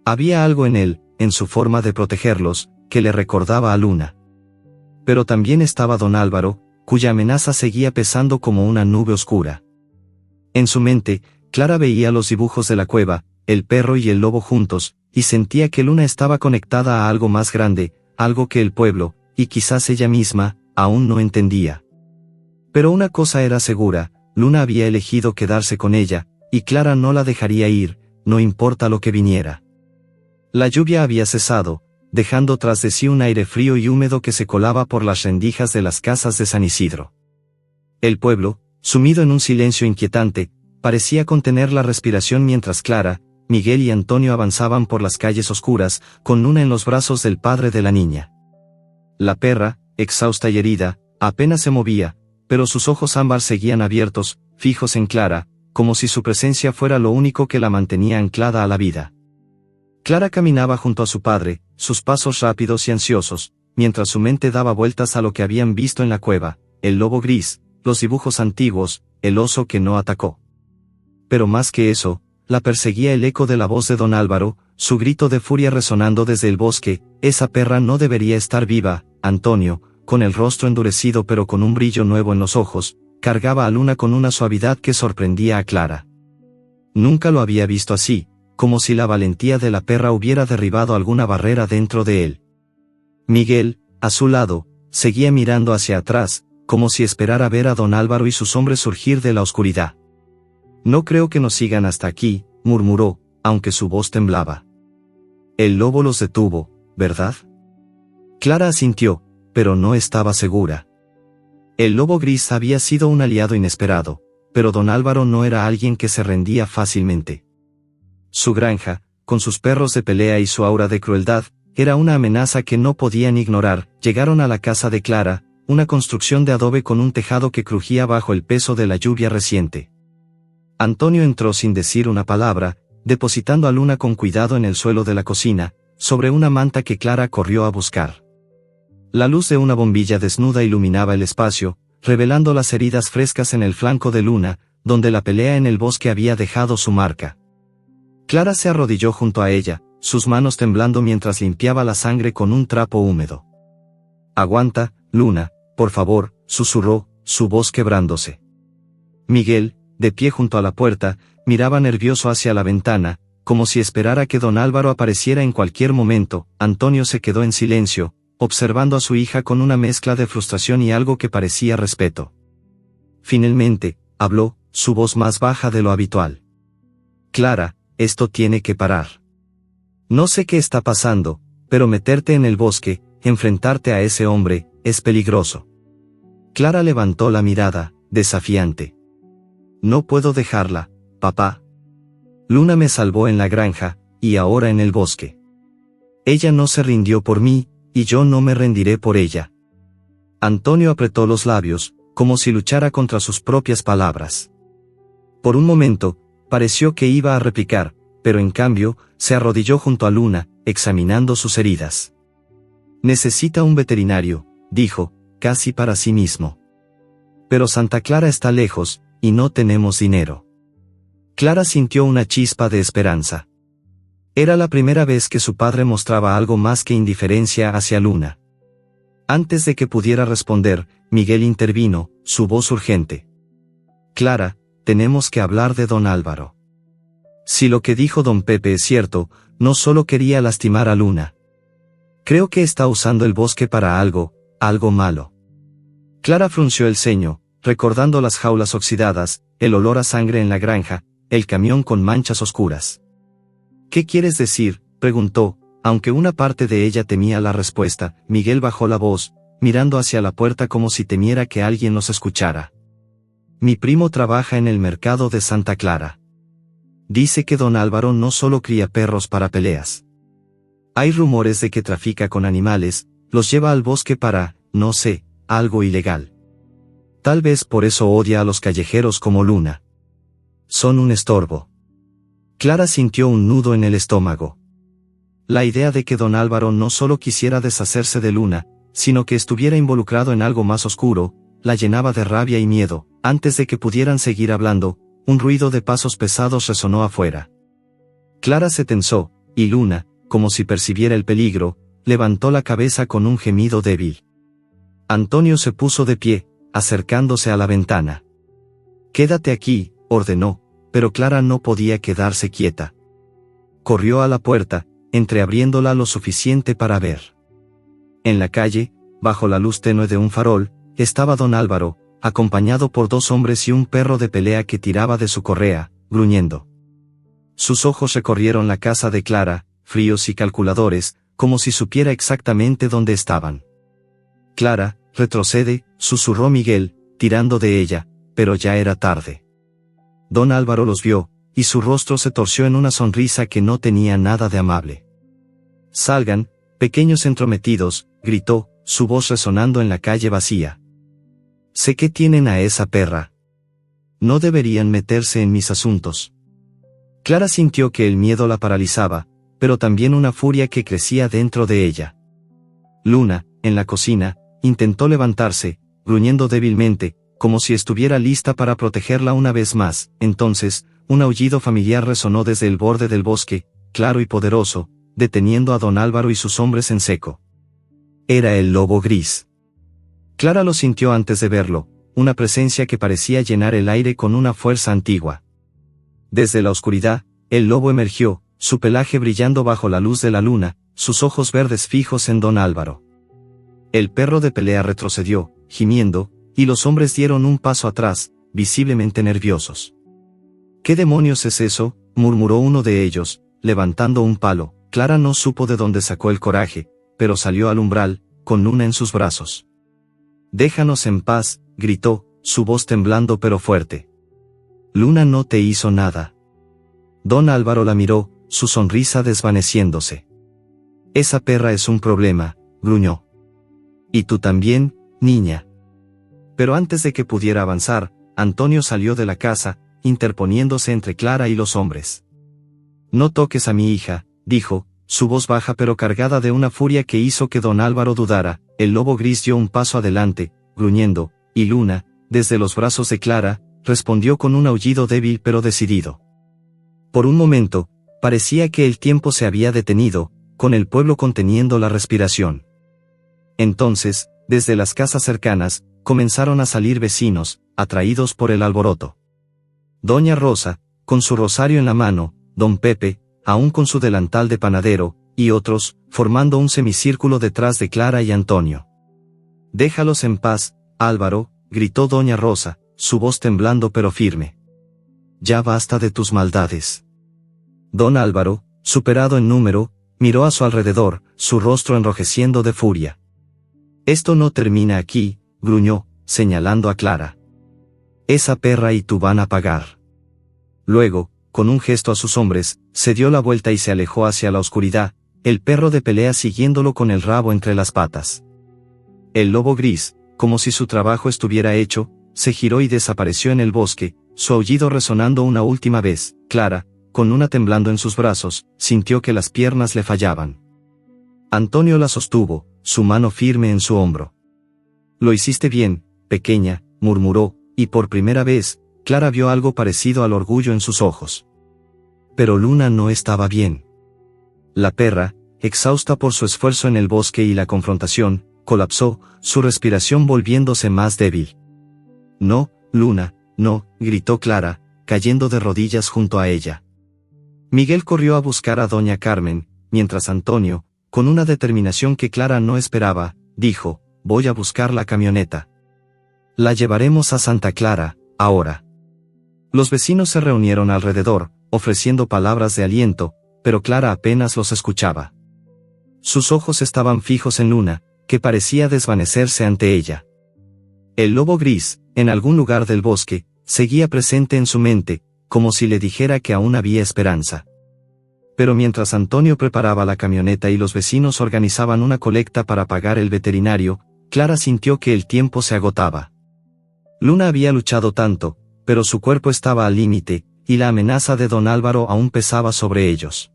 Speaker 1: Había algo en él, en su forma de protegerlos, que le recordaba a Luna. Pero también estaba don Álvaro, cuya amenaza seguía pesando como una nube oscura. En su mente, Clara veía los dibujos de la cueva, el perro y el lobo juntos, y sentía que Luna estaba conectada a algo más grande, algo que el pueblo, y quizás ella misma, aún no entendía. Pero una cosa era segura, Luna había elegido quedarse con ella, y Clara no la dejaría ir, no importa lo que viniera. La lluvia había cesado, dejando tras de sí un aire frío y húmedo que se colaba por las rendijas de las casas de San Isidro. El pueblo, sumido en un silencio inquietante, parecía contener la respiración mientras Clara, Miguel y Antonio avanzaban por las calles oscuras, con Luna en los brazos del padre de la niña. La perra, exhausta y herida, apenas se movía, pero sus ojos ámbar seguían abiertos, fijos en Clara, como si su presencia fuera lo único que la mantenía anclada a la vida. Clara caminaba junto a su padre, sus pasos rápidos y ansiosos, mientras su mente daba vueltas a lo que habían visto en la cueva, el lobo gris, los dibujos antiguos, el oso que no atacó. Pero más que eso, la perseguía el eco de la voz de don Álvaro, su grito de furia resonando desde el bosque: esa perra no debería estar viva. Antonio, con el rostro endurecido pero con un brillo nuevo en los ojos, cargaba a Luna con una suavidad que sorprendía a Clara. Nunca lo había visto así, como si la valentía de la perra hubiera derribado alguna barrera dentro de él. Miguel, a su lado, seguía mirando hacia atrás, como si esperara ver a don Álvaro y sus hombres surgir de la oscuridad. No creo que nos sigan hasta aquí, murmuró, aunque su voz temblaba. El lobo los detuvo, ¿verdad? Clara asintió, pero no estaba segura. El lobo gris había sido un aliado inesperado, pero don Álvaro no era alguien que se rendía fácilmente. Su granja, con sus perros de pelea y su aura de crueldad, era una amenaza que no podían ignorar. Llegaron a la casa de Clara, una construcción de adobe con un tejado que crujía bajo el peso de la lluvia reciente. Antonio entró sin decir una palabra, depositando a Luna con cuidado en el suelo de la cocina, sobre una manta que Clara corrió a buscar. La luz de una bombilla desnuda iluminaba el espacio, revelando las heridas frescas en el flanco de Luna, donde la pelea en el bosque había dejado su marca. Clara se arrodilló junto a ella, sus manos temblando mientras limpiaba la sangre con un trapo húmedo. «Aguanta, Luna, por favor», susurró, su voz quebrándose. Miguel, de pie junto a la puerta, miraba nervioso hacia la ventana, como si esperara que don Álvaro apareciera en cualquier momento. Antonio se quedó en silencio, observando a su hija con una mezcla de frustración y algo que parecía respeto. Finalmente, habló, su voz más baja de lo habitual. «Clara, esto tiene que parar. No sé qué está pasando, pero meterte en el bosque, enfrentarte a ese hombre, es peligroso». Clara levantó la mirada, desafiante. «No puedo dejarla, papá. Luna me salvó en la granja, y ahora en el bosque. Ella no se rindió por mí, y yo no me rendiré por ella». Antonio apretó los labios, como si luchara contra sus propias palabras. Por un momento, pareció que iba a replicar, pero en cambio, se arrodilló junto a Luna, examinando sus heridas. «Necesita un veterinario», dijo, casi para sí mismo. «Pero Santa Clara está lejos, y no tenemos dinero». Clara sintió una chispa de esperanza. Era la primera vez que su padre mostraba algo más que indiferencia hacia Luna. Antes de que pudiera responder, Miguel intervino, su voz urgente. «Clara, tenemos que hablar de don Álvaro. Si lo que dijo don Pepe es cierto, no solo quería lastimar a Luna. Creo que está usando el bosque para algo malo». Clara frunció el ceño, recordando las jaulas oxidadas, el olor a sangre en la granja, el camión con manchas oscuras. «¿Qué quieres decir?», preguntó, aunque una parte de ella temía la respuesta. Miguel bajó la voz, mirando hacia la puerta como si temiera que alguien los escuchara. «Mi primo trabaja en el mercado de Santa Clara. Dice que don Álvaro no solo cría perros para peleas. Hay rumores de que trafica con animales, los lleva al bosque para, no sé, algo ilegal. Tal vez por eso odia a los callejeros como Luna. Son un estorbo». Clara sintió un nudo en el estómago. La idea de que don Álvaro no solo quisiera deshacerse de Luna, sino que estuviera involucrado en algo más oscuro, la llenaba de rabia y miedo. Antes de que pudieran seguir hablando, un ruido de pasos pesados resonó afuera. Clara se tensó, y Luna, como si percibiera el peligro, levantó la cabeza con un gemido débil. Antonio se puso de pie, acercándose a la ventana. «Quédate aquí», ordenó, pero Clara no podía quedarse quieta. Corrió a la puerta, entreabriéndola lo suficiente para ver. En la calle, bajo la luz tenue de un farol, estaba don Álvaro, acompañado por dos hombres y un perro de pelea que tiraba de su correa, gruñendo. Sus ojos recorrieron la casa de Clara, fríos y calculadores, como si supiera exactamente dónde estaban. «Clara, retrocede», susurró Miguel, tirando de ella, pero ya era tarde. Don Álvaro los vio, y su rostro se torció en una sonrisa que no tenía nada de amable. «Salgan, pequeños entrometidos», gritó, su voz resonando en la calle vacía. «Sé que tienen a esa perra. No deberían meterse en mis asuntos». Clara sintió que el miedo la paralizaba, pero también una furia que crecía dentro de ella. «Luna, en la cocina, intentó levantarse, gruñendo débilmente, como si estuviera lista para protegerla una vez más. Entonces, un aullido familiar resonó desde el borde del bosque, claro y poderoso, deteniendo a don Álvaro y sus hombres en seco. Era el lobo gris. Clara lo sintió antes de verlo, una presencia que parecía llenar el aire con una fuerza antigua. Desde la oscuridad, el lobo emergió, su pelaje brillando bajo la luz de la luna, sus ojos verdes fijos en don Álvaro. El perro de pelea retrocedió, gimiendo, y los hombres dieron un paso atrás, visiblemente nerviosos. ¿Qué demonios es eso?, murmuró uno de ellos, levantando un palo. Clara no supo de dónde sacó el coraje, pero salió al umbral, con Luna en sus brazos. «Déjanos en paz», gritó, su voz temblando pero fuerte. «Luna no te hizo nada». Don Álvaro la miró, su sonrisa desvaneciéndose. «Esa perra es un problema», gruñó. «Y tú también, niña». Pero antes de que pudiera avanzar, Antonio salió de la casa, interponiéndose entre Clara y los hombres. «No toques a mi hija», dijo, su voz baja pero cargada de una furia que hizo que don Álvaro dudara. El lobo gris dio un paso adelante, gruñendo, y Luna, desde los brazos de Clara, respondió con un aullido débil pero decidido. Por un momento, parecía que el tiempo se había detenido, con el pueblo conteniendo la respiración. Entonces, desde las casas cercanas, comenzaron a salir vecinos, atraídos por el alboroto. Doña Rosa, con su rosario en la mano, don Pepe, aún con su delantal de panadero, y otros, formando un semicírculo detrás de Clara y Antonio. «Déjalos en paz, Álvaro», gritó doña Rosa, su voz temblando pero firme. «Ya basta de tus maldades». Don Álvaro, superado en número, miró a su alrededor, su rostro enrojeciendo de furia. «Esto no termina aquí», gruñó, señalando a Clara. «Esa perra y tú van a pagar». Luego, con un gesto a sus hombres, se dio la vuelta y se alejó hacia la oscuridad, el perro de pelea siguiéndolo con el rabo entre las patas. El lobo gris, como si su trabajo estuviera hecho, se giró y desapareció en el bosque, su aullido resonando una última vez. Clara, con Luna temblando en sus brazos, sintió que las piernas le fallaban. Antonio la sostuvo, su mano firme en su hombro. «Lo hiciste bien, pequeña», murmuró, y por primera vez, Clara vio algo parecido al orgullo en sus ojos. Pero Luna no estaba bien. La perra, exhausta por su esfuerzo en el bosque y la confrontación, colapsó, su respiración volviéndose más débil. «No, Luna, no», gritó Clara, cayendo de rodillas junto a ella. Miguel corrió a buscar a doña Carmen, mientras Antonio, con una determinación que Clara no esperaba, dijo: «Voy a buscar la camioneta. La llevaremos a Santa Clara, ahora». Los vecinos se reunieron alrededor, ofreciendo palabras de aliento, pero Clara apenas los escuchaba. Sus ojos estaban fijos en Luna, que parecía desvanecerse ante ella. El lobo gris, en algún lugar del bosque, seguía presente en su mente, como si le dijera que aún había esperanza. Pero mientras Antonio preparaba la camioneta y los vecinos organizaban una colecta para pagar el veterinario, Clara sintió que el tiempo se agotaba. Luna había luchado tanto, pero su cuerpo estaba al límite, y la amenaza de don Álvaro aún pesaba sobre ellos.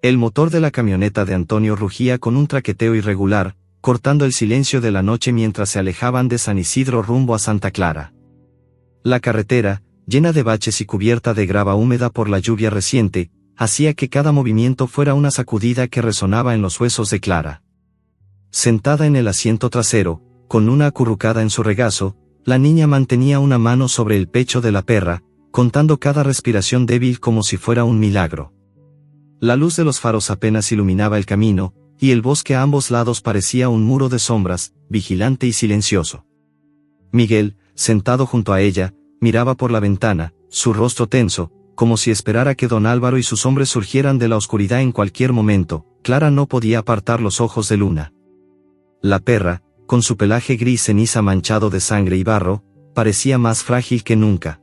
Speaker 1: El motor de la camioneta de Antonio rugía con un traqueteo irregular, cortando el silencio de la noche mientras se alejaban de San Isidro rumbo a Santa Clara. La carretera, llena de baches y cubierta de grava húmeda por la lluvia reciente, hacía que cada movimiento fuera una sacudida que resonaba en los huesos de Clara. Sentada en el asiento trasero, con Luna acurrucada en su regazo, la niña mantenía una mano sobre el pecho de la perra, contando cada respiración débil como si fuera un milagro. La luz de los faros apenas iluminaba el camino, y el bosque a ambos lados parecía un muro de sombras, vigilante y silencioso. Miguel, sentado junto a ella, miraba por la ventana, su rostro tenso, como si esperara que don Álvaro y sus hombres surgieran de la oscuridad en cualquier momento. Clara no podía apartar los ojos de Luna. La perra, con su pelaje gris ceniza manchado de sangre y barro, parecía más frágil que nunca.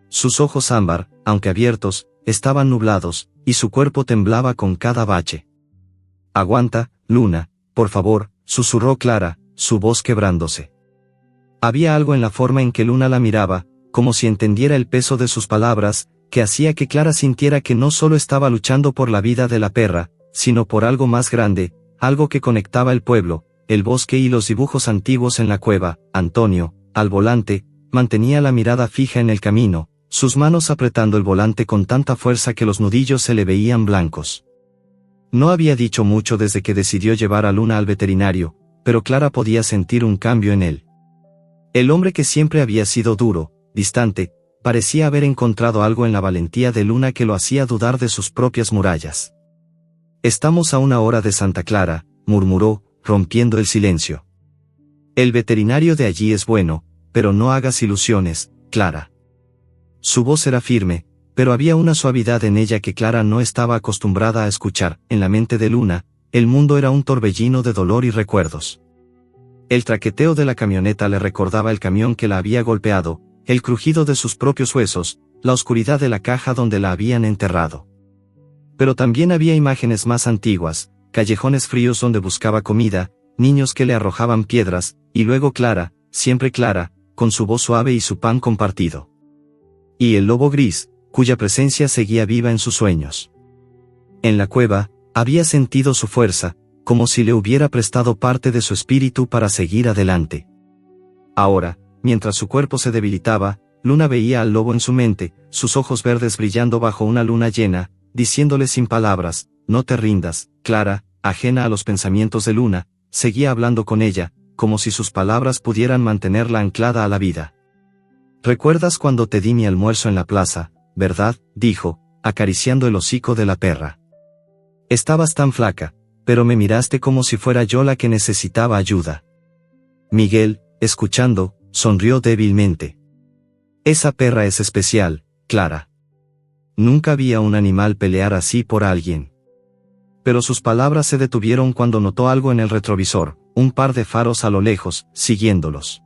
Speaker 1: Sus ojos ámbar, aunque abiertos, estaban nublados, y su cuerpo temblaba con cada bache. «Aguanta, Luna, por favor», susurró Clara, su voz quebrándose. Había algo en la forma en que Luna la miraba, como si entendiera el peso de sus palabras, que hacía que Clara sintiera que no solo estaba luchando por la vida de la perra, sino por algo más grande, algo que conectaba el pueblo, el bosque y los dibujos antiguos en la cueva. Antonio, al volante, mantenía la mirada fija en el camino, sus manos apretando el volante con tanta fuerza que los nudillos se le veían blancos. No había dicho mucho desde que decidió llevar a Luna al veterinario, pero Clara podía sentir un cambio en él. El hombre que siempre había sido duro, distante, parecía haber encontrado algo en la valentía de Luna que lo hacía dudar de sus propias murallas. «Estamos a 1 hora de Santa Clara», murmuró, rompiendo el silencio. «El veterinario de allí es bueno, pero no hagas ilusiones, Clara». Su voz era firme, pero había una suavidad en ella que Clara no estaba acostumbrada a escuchar. En la mente de Luna, el mundo era un torbellino de dolor y recuerdos. El traqueteo de la camioneta le recordaba el camión que la había golpeado, el crujido de sus propios huesos, la oscuridad de la caja donde la habían enterrado. Pero también había imágenes más antiguas, callejones fríos donde buscaba comida, niños que le arrojaban piedras, y luego Clara, siempre Clara, con su voz suave y su pan compartido. Y el lobo gris, cuya presencia seguía viva en sus sueños. En la cueva, había sentido su fuerza, como si le hubiera prestado parte de su espíritu para seguir adelante. Ahora, mientras su cuerpo se debilitaba, Luna veía al lobo en su mente, sus ojos verdes brillando bajo una luna llena, diciéndole sin palabras: «No te rindas». Clara, ajena a los pensamientos de Luna, seguía hablando con ella, como si sus palabras pudieran mantenerla anclada a la vida. «¿Recuerdas cuando te di mi almuerzo en la plaza, verdad?», dijo, acariciando el hocico de la perra. «Estabas tan flaca, pero me miraste como si fuera yo la que necesitaba ayuda». Miguel, escuchando, sonrió débilmente. «Esa perra es especial, Clara. Nunca vi a un animal pelear así por alguien». Pero sus palabras se detuvieron cuando notó algo en el retrovisor, un par de faros a lo lejos, siguiéndolos.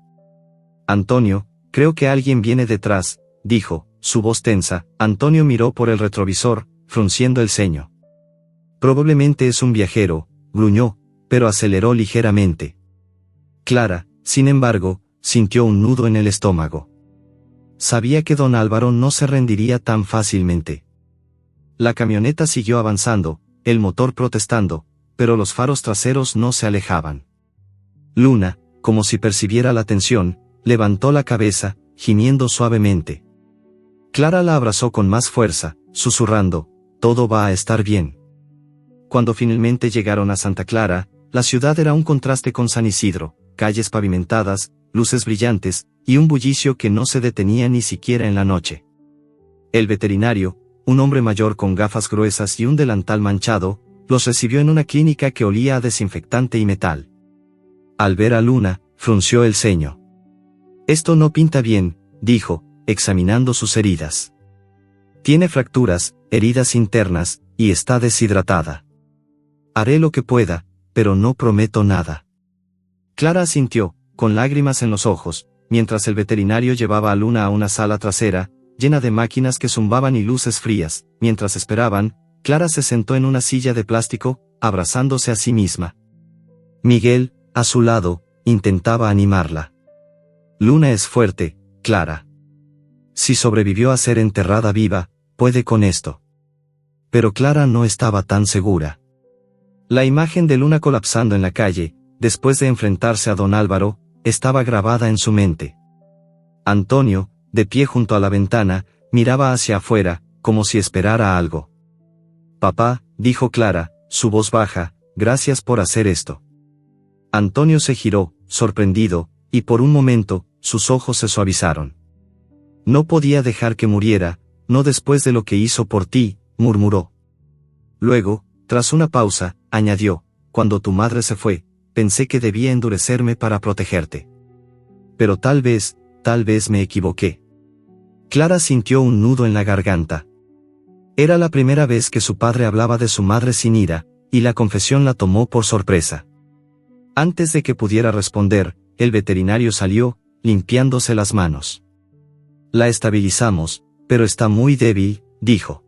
Speaker 1: «Antonio, creo que alguien viene detrás», dijo, su voz tensa. Antonio miró por el retrovisor, frunciendo el ceño. «Probablemente es un viajero», gruñó, pero aceleró ligeramente. Clara, sin embargo, sintió un nudo en el estómago. Sabía que don Álvaro no se rendiría tan fácilmente. La camioneta siguió avanzando, el motor protestando, pero los faros traseros no se alejaban. Luna, como si percibiera la tensión, levantó la cabeza, gimiendo suavemente. Clara la abrazó con más fuerza, susurrando: «Todo va a estar bien». Cuando finalmente llegaron a Santa Clara, la ciudad era un contraste con San Isidro, calles pavimentadas, luces brillantes, y un bullicio que no se detenía ni siquiera en la noche. El veterinario, un hombre mayor con gafas gruesas y un delantal manchado, los recibió en una clínica que olía a desinfectante y metal. Al ver a Luna, frunció el ceño. «Esto no pinta bien», dijo, examinando sus heridas. «Tiene fracturas, heridas internas, y está deshidratada. Haré lo que pueda, pero no prometo nada». Clara asintió, con lágrimas en los ojos, mientras el veterinario llevaba a Luna a una sala trasera, llena de máquinas que zumbaban y luces frías. Mientras esperaban, Clara se sentó en una silla de plástico, abrazándose a sí misma. Miguel, a su lado, intentaba animarla. «Luna es fuerte, Clara. Si sobrevivió a ser enterrada viva, puede con esto». Pero Clara no estaba tan segura. La imagen de Luna colapsando en la calle, después de enfrentarse a don Álvaro, estaba grabada en su mente. Antonio, de pie junto a la ventana, miraba hacia afuera, como si esperara algo. «Papá», dijo Clara, su voz baja, «gracias por hacer esto». Antonio se giró, sorprendido, y por un momento, sus ojos se suavizaron. «No podía dejar que muriera, no después de lo que hizo por ti», murmuró. Luego, tras una pausa, añadió: «Cuando tu madre se fue, pensé que debía endurecerme para protegerte. Pero tal vez me equivoqué». Clara sintió un nudo en la garganta. Era la primera vez que su padre hablaba de su madre sin ira, y la confesión la tomó por sorpresa. Antes de que pudiera responder, el veterinario salió, limpiándose las manos. «La estabilizamos, pero está muy débil», dijo.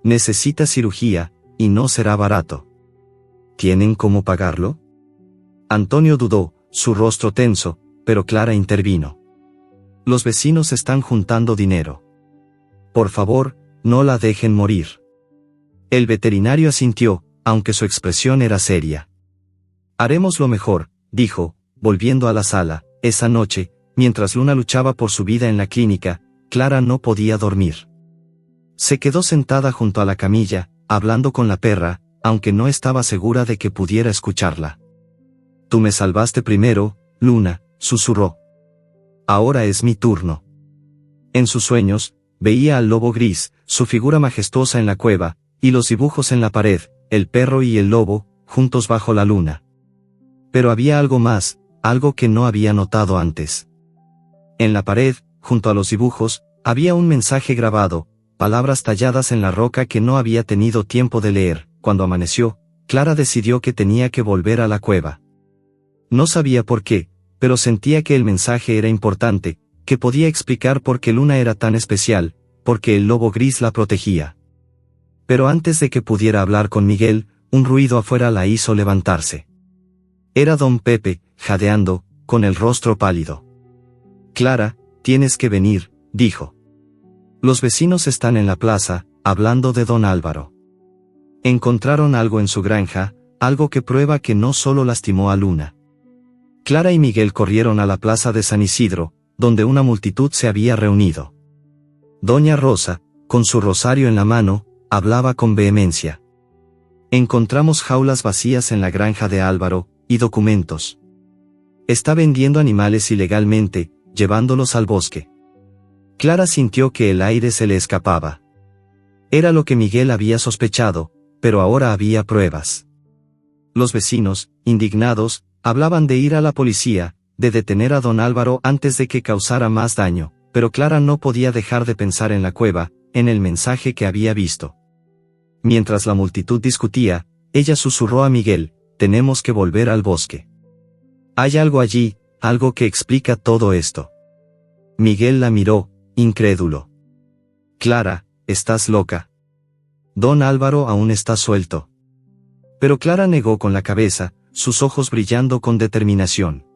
Speaker 1: «Necesita cirugía, y no será barato». «¿Tienen cómo pagarlo?». Antonio dudó, su rostro tenso, pero Clara intervino. «Los vecinos están juntando dinero. Por favor, no la dejen morir». El veterinario asintió, aunque su expresión era seria. Haremos lo mejor, dijo, volviendo a la sala. Esa noche, mientras Luna luchaba por su vida en la clínica, Clara no podía dormir. Se quedó sentada junto a la camilla, hablando con la perra, aunque no estaba segura de que pudiera escucharla. Tú me salvaste primero, Luna, susurró. Ahora es mi turno. En sus sueños, veía al lobo gris, su figura majestuosa en la cueva, y los dibujos en la pared, el perro y el lobo, juntos bajo la luna. Pero había algo más, algo que no había notado antes. En la pared, junto a los dibujos, había un mensaje grabado, palabras talladas en la roca que no había tenido tiempo de leer. Cuando amaneció, Clara decidió que tenía que volver a la cueva. No sabía por qué, pero sentía que el mensaje era importante, que podía explicar por qué Luna era tan especial, porque el lobo gris la protegía. Pero antes de que pudiera hablar con Miguel, un ruido afuera la hizo levantarse. Era don Pepe, jadeando, con el rostro pálido. Clara, tienes que venir, dijo. Los vecinos están en la plaza, hablando de don Álvaro. Encontraron algo en su granja, algo que prueba que no solo lastimó a Luna. Clara y Miguel corrieron a la plaza de San Isidro, donde una multitud se había reunido. Doña Rosa, con su rosario en la mano, hablaba con vehemencia. Encontramos jaulas vacías en la granja de Álvaro, y documentos. Está vendiendo animales ilegalmente, llevándolos al bosque. Clara sintió que el aire se le escapaba. Era lo que Miguel había sospechado, pero ahora había pruebas. Los vecinos, indignados, hablaban de ir a la policía, de detener a don Álvaro antes de que causara más daño, pero Clara no podía dejar de pensar en la cueva, en el mensaje que había visto. Mientras la multitud discutía, ella susurró a Miguel, tenemos que volver al bosque. Hay algo allí, algo que explica todo esto. Miguel la miró, incrédulo. Clara, estás loca. Don Álvaro aún está suelto. Pero Clara negó con la cabeza, sus ojos brillando con determinación.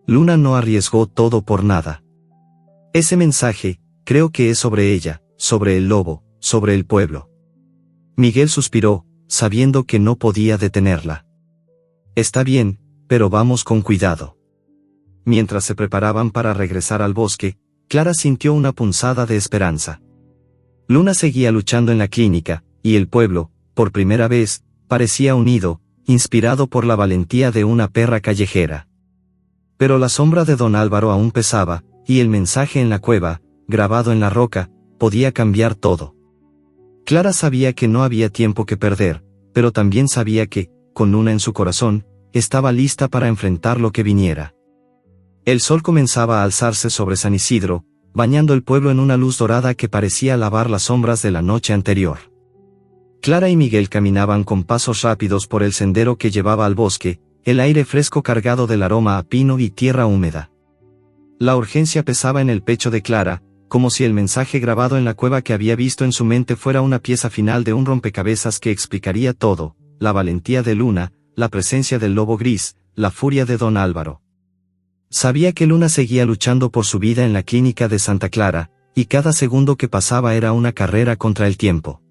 Speaker 1: Luna no arriesgó todo por nada. Ese mensaje, creo que es sobre ella, sobre el lobo, sobre el pueblo. Miguel suspiró, sabiendo que no podía detenerla. Está bien, pero vamos con cuidado. Mientras se preparaban para regresar al bosque, Clara sintió una punzada de esperanza. Luna seguía luchando en la clínica, y el pueblo, por primera vez, parecía unido, inspirado por la valentía de una perra callejera. Pero la sombra de don Álvaro aún pesaba, y el mensaje en la cueva, grabado en la roca, podía cambiar todo. Clara sabía que no había tiempo que perder, pero también sabía que, con Luna en su corazón, estaba lista para enfrentar lo que viniera. El sol comenzaba a alzarse sobre San Isidro, bañando el pueblo en una luz dorada que parecía lavar las sombras de la noche anterior. Clara y Miguel caminaban con pasos rápidos por el sendero que llevaba al bosque, el aire fresco cargado del aroma a pino y tierra húmeda. La urgencia pesaba en el pecho de Clara, como si el mensaje grabado en la cueva que había visto en su mente fuera una pieza final de un rompecabezas que explicaría todo, la valentía de Luna, la presencia del lobo gris, la furia de don Álvaro. Sabía que Luna seguía luchando por su vida en la clínica de Santa Clara, y cada segundo que pasaba era una carrera contra el tiempo.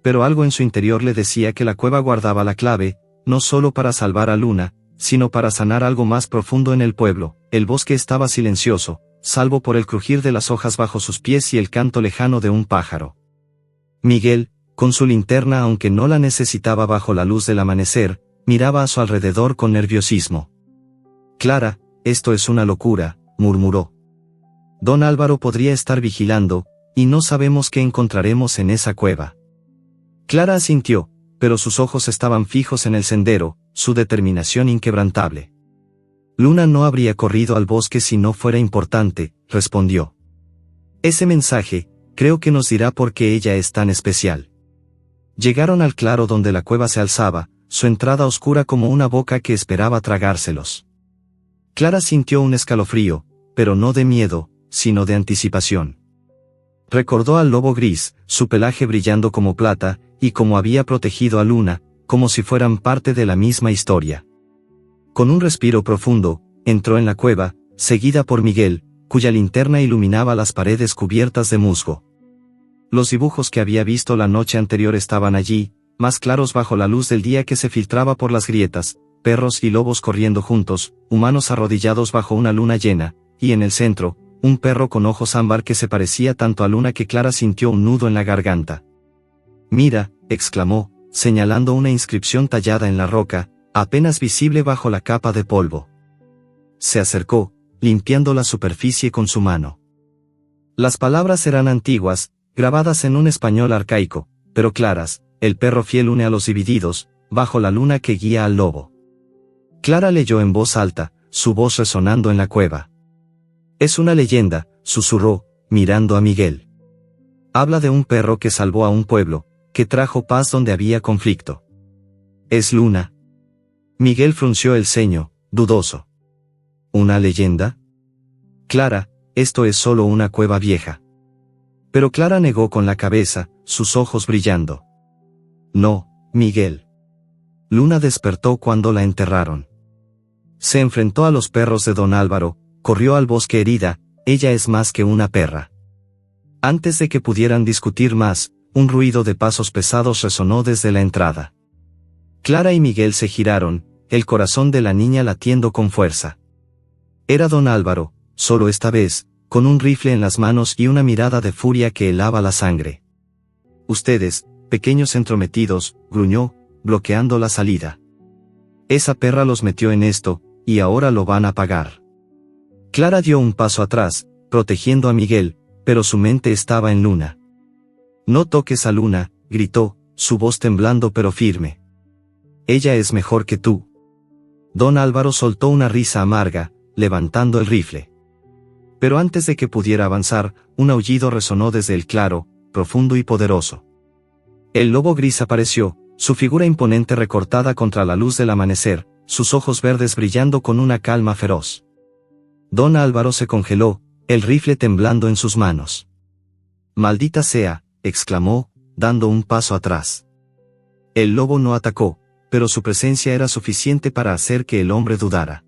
Speaker 1: Pero algo en su interior le decía que la cueva guardaba la clave, no solo para salvar a Luna, sino para sanar algo más profundo en el pueblo. El bosque estaba silencioso, salvo por el crujir de las hojas bajo sus pies y el canto lejano de un pájaro. Miguel, con su linterna aunque no la necesitaba bajo la luz del amanecer, miraba a su alrededor con nerviosismo. Clara, esto es una locura, murmuró. Don Álvaro podría estar vigilando, y no sabemos qué encontraremos en esa cueva. Clara asintió, pero sus ojos estaban fijos en el sendero, su determinación inquebrantable. Luna no habría corrido al bosque si no fuera importante, respondió. Ese mensaje, creo que nos dirá por qué ella es tan especial. Llegaron al claro donde la cueva se alzaba, su entrada oscura como una boca que esperaba tragárselos. Clara sintió un escalofrío, pero no de miedo, sino de anticipación. Recordó al lobo gris, su pelaje brillando como plata, y cómo había protegido a Luna, como si fueran parte de la misma historia. Con un respiro profundo, entró en la cueva, seguida por Miguel, cuya linterna iluminaba las paredes cubiertas de musgo. Los dibujos que había visto la noche anterior estaban allí, más claros bajo la luz del día que se filtraba por las grietas, perros y lobos corriendo juntos, humanos arrodillados bajo una luna llena, y en el centro, un perro con ojos ámbar que se parecía tanto a Luna que Clara sintió un nudo en la garganta. «Mira», exclamó, señalando una inscripción tallada en la roca, apenas visible bajo la capa de polvo. Se acercó, limpiando la superficie con su mano. Las palabras eran antiguas, grabadas en un español arcaico, pero claras: el perro fiel une a los divididos, bajo la luna que guía al lobo. Clara leyó en voz alta, su voz resonando en la cueva. «Es una leyenda», susurró, mirando a Miguel. «Habla de un perro que salvó a un pueblo, que trajo paz donde había conflicto. ¿Es Luna?». Miguel frunció el ceño, dudoso. «¿Una leyenda?». «Clara, esto es solo una cueva vieja». Pero Clara negó con la cabeza, sus ojos brillando. «No, Miguel. Luna despertó cuando la enterraron. Se enfrentó a los perros de don Álvaro, corrió al bosque herida, ella es más que una perra». Antes de que pudieran discutir más, un ruido de pasos pesados resonó desde la entrada. Clara y Miguel se giraron, el corazón de la niña latiendo con fuerza. Era don Álvaro, solo esta vez, con un rifle en las manos y una mirada de furia que helaba la sangre. «Ustedes, pequeños entrometidos», gruñó, bloqueando la salida. «Esa perra los metió en esto, y ahora lo van a pagar». Clara dio un paso atrás, protegiendo a Miguel, pero su mente estaba en Luna. «No toques a Luna», gritó, su voz temblando pero firme. «Ella es mejor que tú». Don Álvaro soltó una risa amarga, levantando el rifle. Pero antes de que pudiera avanzar, un aullido resonó desde el claro, profundo y poderoso. El lobo gris apareció, su figura imponente recortada contra la luz del amanecer, sus ojos verdes brillando con una calma feroz. Don Álvaro se congeló, el rifle temblando en sus manos. «Maldita sea», exclamó, dando un paso atrás. El lobo no atacó, pero su presencia era suficiente para hacer que el hombre dudara.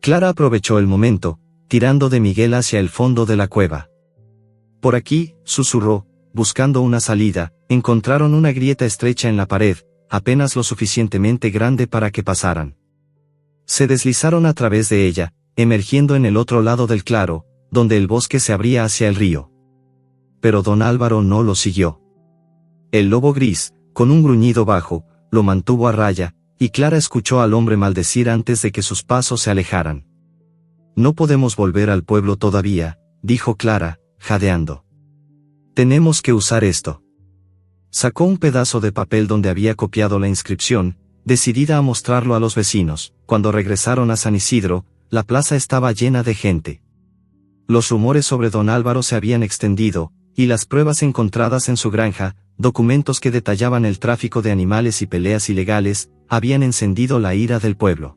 Speaker 1: Clara aprovechó el momento, tirando de Miguel hacia el fondo de la cueva. «Por aquí», susurró, buscando una salida. Encontraron una grieta estrecha en la pared, apenas lo suficientemente grande para que pasaran. Se deslizaron a través de ella, emergiendo en el otro lado del claro, donde el bosque se abría hacia el río. Pero don Álvaro no lo siguió. El lobo gris, con un gruñido bajo, lo mantuvo a raya, y Clara escuchó al hombre maldecir antes de que sus pasos se alejaran. «No podemos volver al pueblo todavía», dijo Clara, jadeando. «Tenemos que usar esto». Sacó un pedazo de papel donde había copiado la inscripción, decidida a mostrarlo a los vecinos. Cuando regresaron a San Isidro, la plaza estaba llena de gente. Los rumores sobre don Álvaro se habían extendido, y las pruebas encontradas en su granja, documentos que detallaban el tráfico de animales y peleas ilegales, habían encendido la ira del pueblo.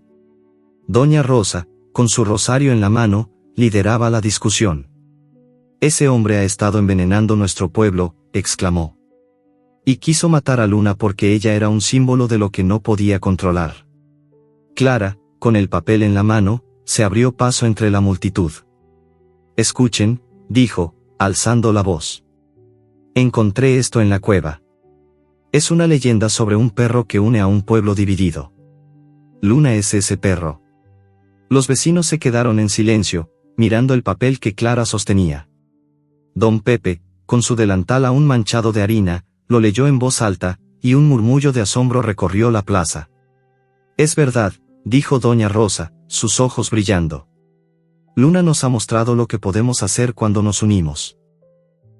Speaker 1: Doña Rosa, con su rosario en la mano, lideraba la discusión. «Ese hombre ha estado envenenando nuestro pueblo», exclamó. «Y quiso matar a Luna porque ella era un símbolo de lo que no podía controlar». Clara, con el papel en la mano, se abrió paso entre la multitud. «Escuchen», dijo, alzando la voz. «Encontré esto en la cueva. Es una leyenda sobre un perro que une a un pueblo dividido. Luna es ese perro». Los vecinos se quedaron en silencio, mirando el papel que Clara sostenía. Don Pepe, con su delantal aún manchado de harina, lo leyó en voz alta, y un murmullo de asombro recorrió la plaza. «Es verdad», dijo doña Rosa, sus ojos brillando. «Luna nos ha mostrado lo que podemos hacer cuando nos unimos».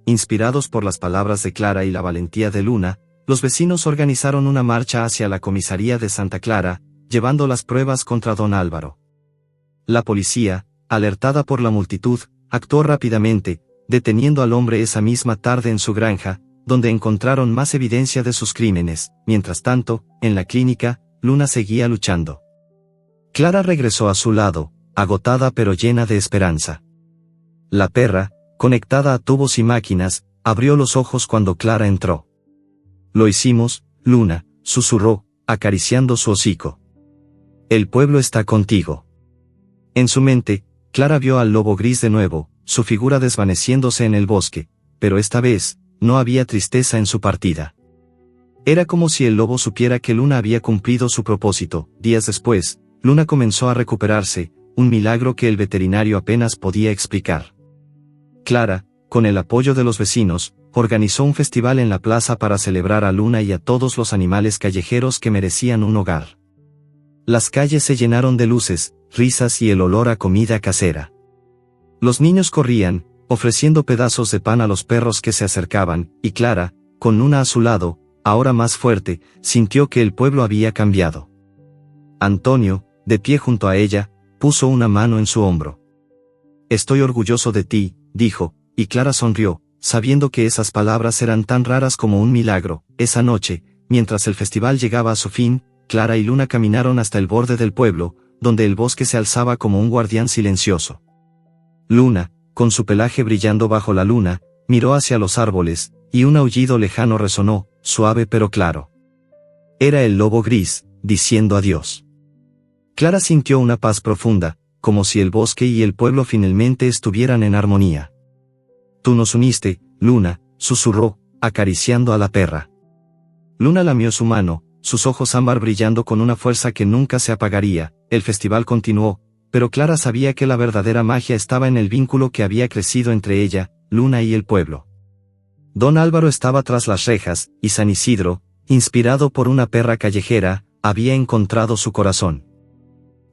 Speaker 1: Inspirados por las palabras de Clara y la valentía de Luna, los vecinos organizaron una marcha hacia la comisaría de Santa Clara, llevando las pruebas contra don Álvaro. La policía, alertada por la multitud, actuó rápidamente, deteniendo al hombre esa misma tarde en su granja, donde encontraron más evidencia de sus crímenes. Mientras tanto, en la clínica, Luna seguía luchando. Clara regresó a su lado, agotada pero llena de esperanza. La perra, conectada a tubos y máquinas, abrió los ojos cuando Clara entró. «Lo hicimos, Luna», susurró, acariciando su hocico. «El pueblo está contigo». En su mente, Clara vio al lobo gris de nuevo, su figura desvaneciéndose en el bosque, pero esta vez, no había tristeza en su partida. Era como si el lobo supiera que Luna había cumplido su propósito. Días después, Luna comenzó a recuperarse, un milagro que el veterinario apenas podía explicar. Clara, con el apoyo de los vecinos, organizó un festival en la plaza para celebrar a Luna y a todos los animales callejeros que merecían un hogar. Las calles se llenaron de luces, risas y el olor a comida casera. Los niños corrían, ofreciendo pedazos de pan a los perros que se acercaban, y Clara, con Luna a su lado, ahora más fuerte, sintió que el pueblo había cambiado. Antonio, de pie junto a ella, puso una mano en su hombro. «Estoy orgulloso de ti», dijo, y Clara sonrió, sabiendo que esas palabras eran tan raras como un milagro. Esa noche, mientras el festival llegaba a su fin, Clara y Luna caminaron hasta el borde del pueblo, donde el bosque se alzaba como un guardián silencioso. Luna, con su pelaje brillando bajo la luna, miró hacia los árboles, y un aullido lejano resonó, suave pero claro. Era el lobo gris, diciendo adiós. Clara sintió una paz profunda, como si el bosque y el pueblo finalmente estuvieran en armonía. «Tú nos uniste, Luna», susurró, acariciando a la perra. Luna lamió su mano, sus ojos ámbar brillando con una fuerza que nunca se apagaría. El festival continuó, pero Clara sabía que la verdadera magia estaba en el vínculo que había crecido entre ella, Luna y el pueblo. Don Álvaro estaba tras las rejas, y San Isidro, inspirado por una perra callejera, había encontrado su corazón.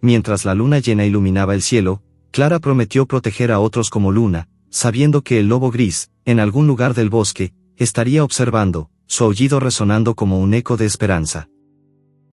Speaker 1: Mientras la luna llena iluminaba el cielo, Clara prometió proteger a otros como Luna, sabiendo que el lobo gris, en algún lugar del bosque, estaría observando, su aullido resonando como un eco de esperanza.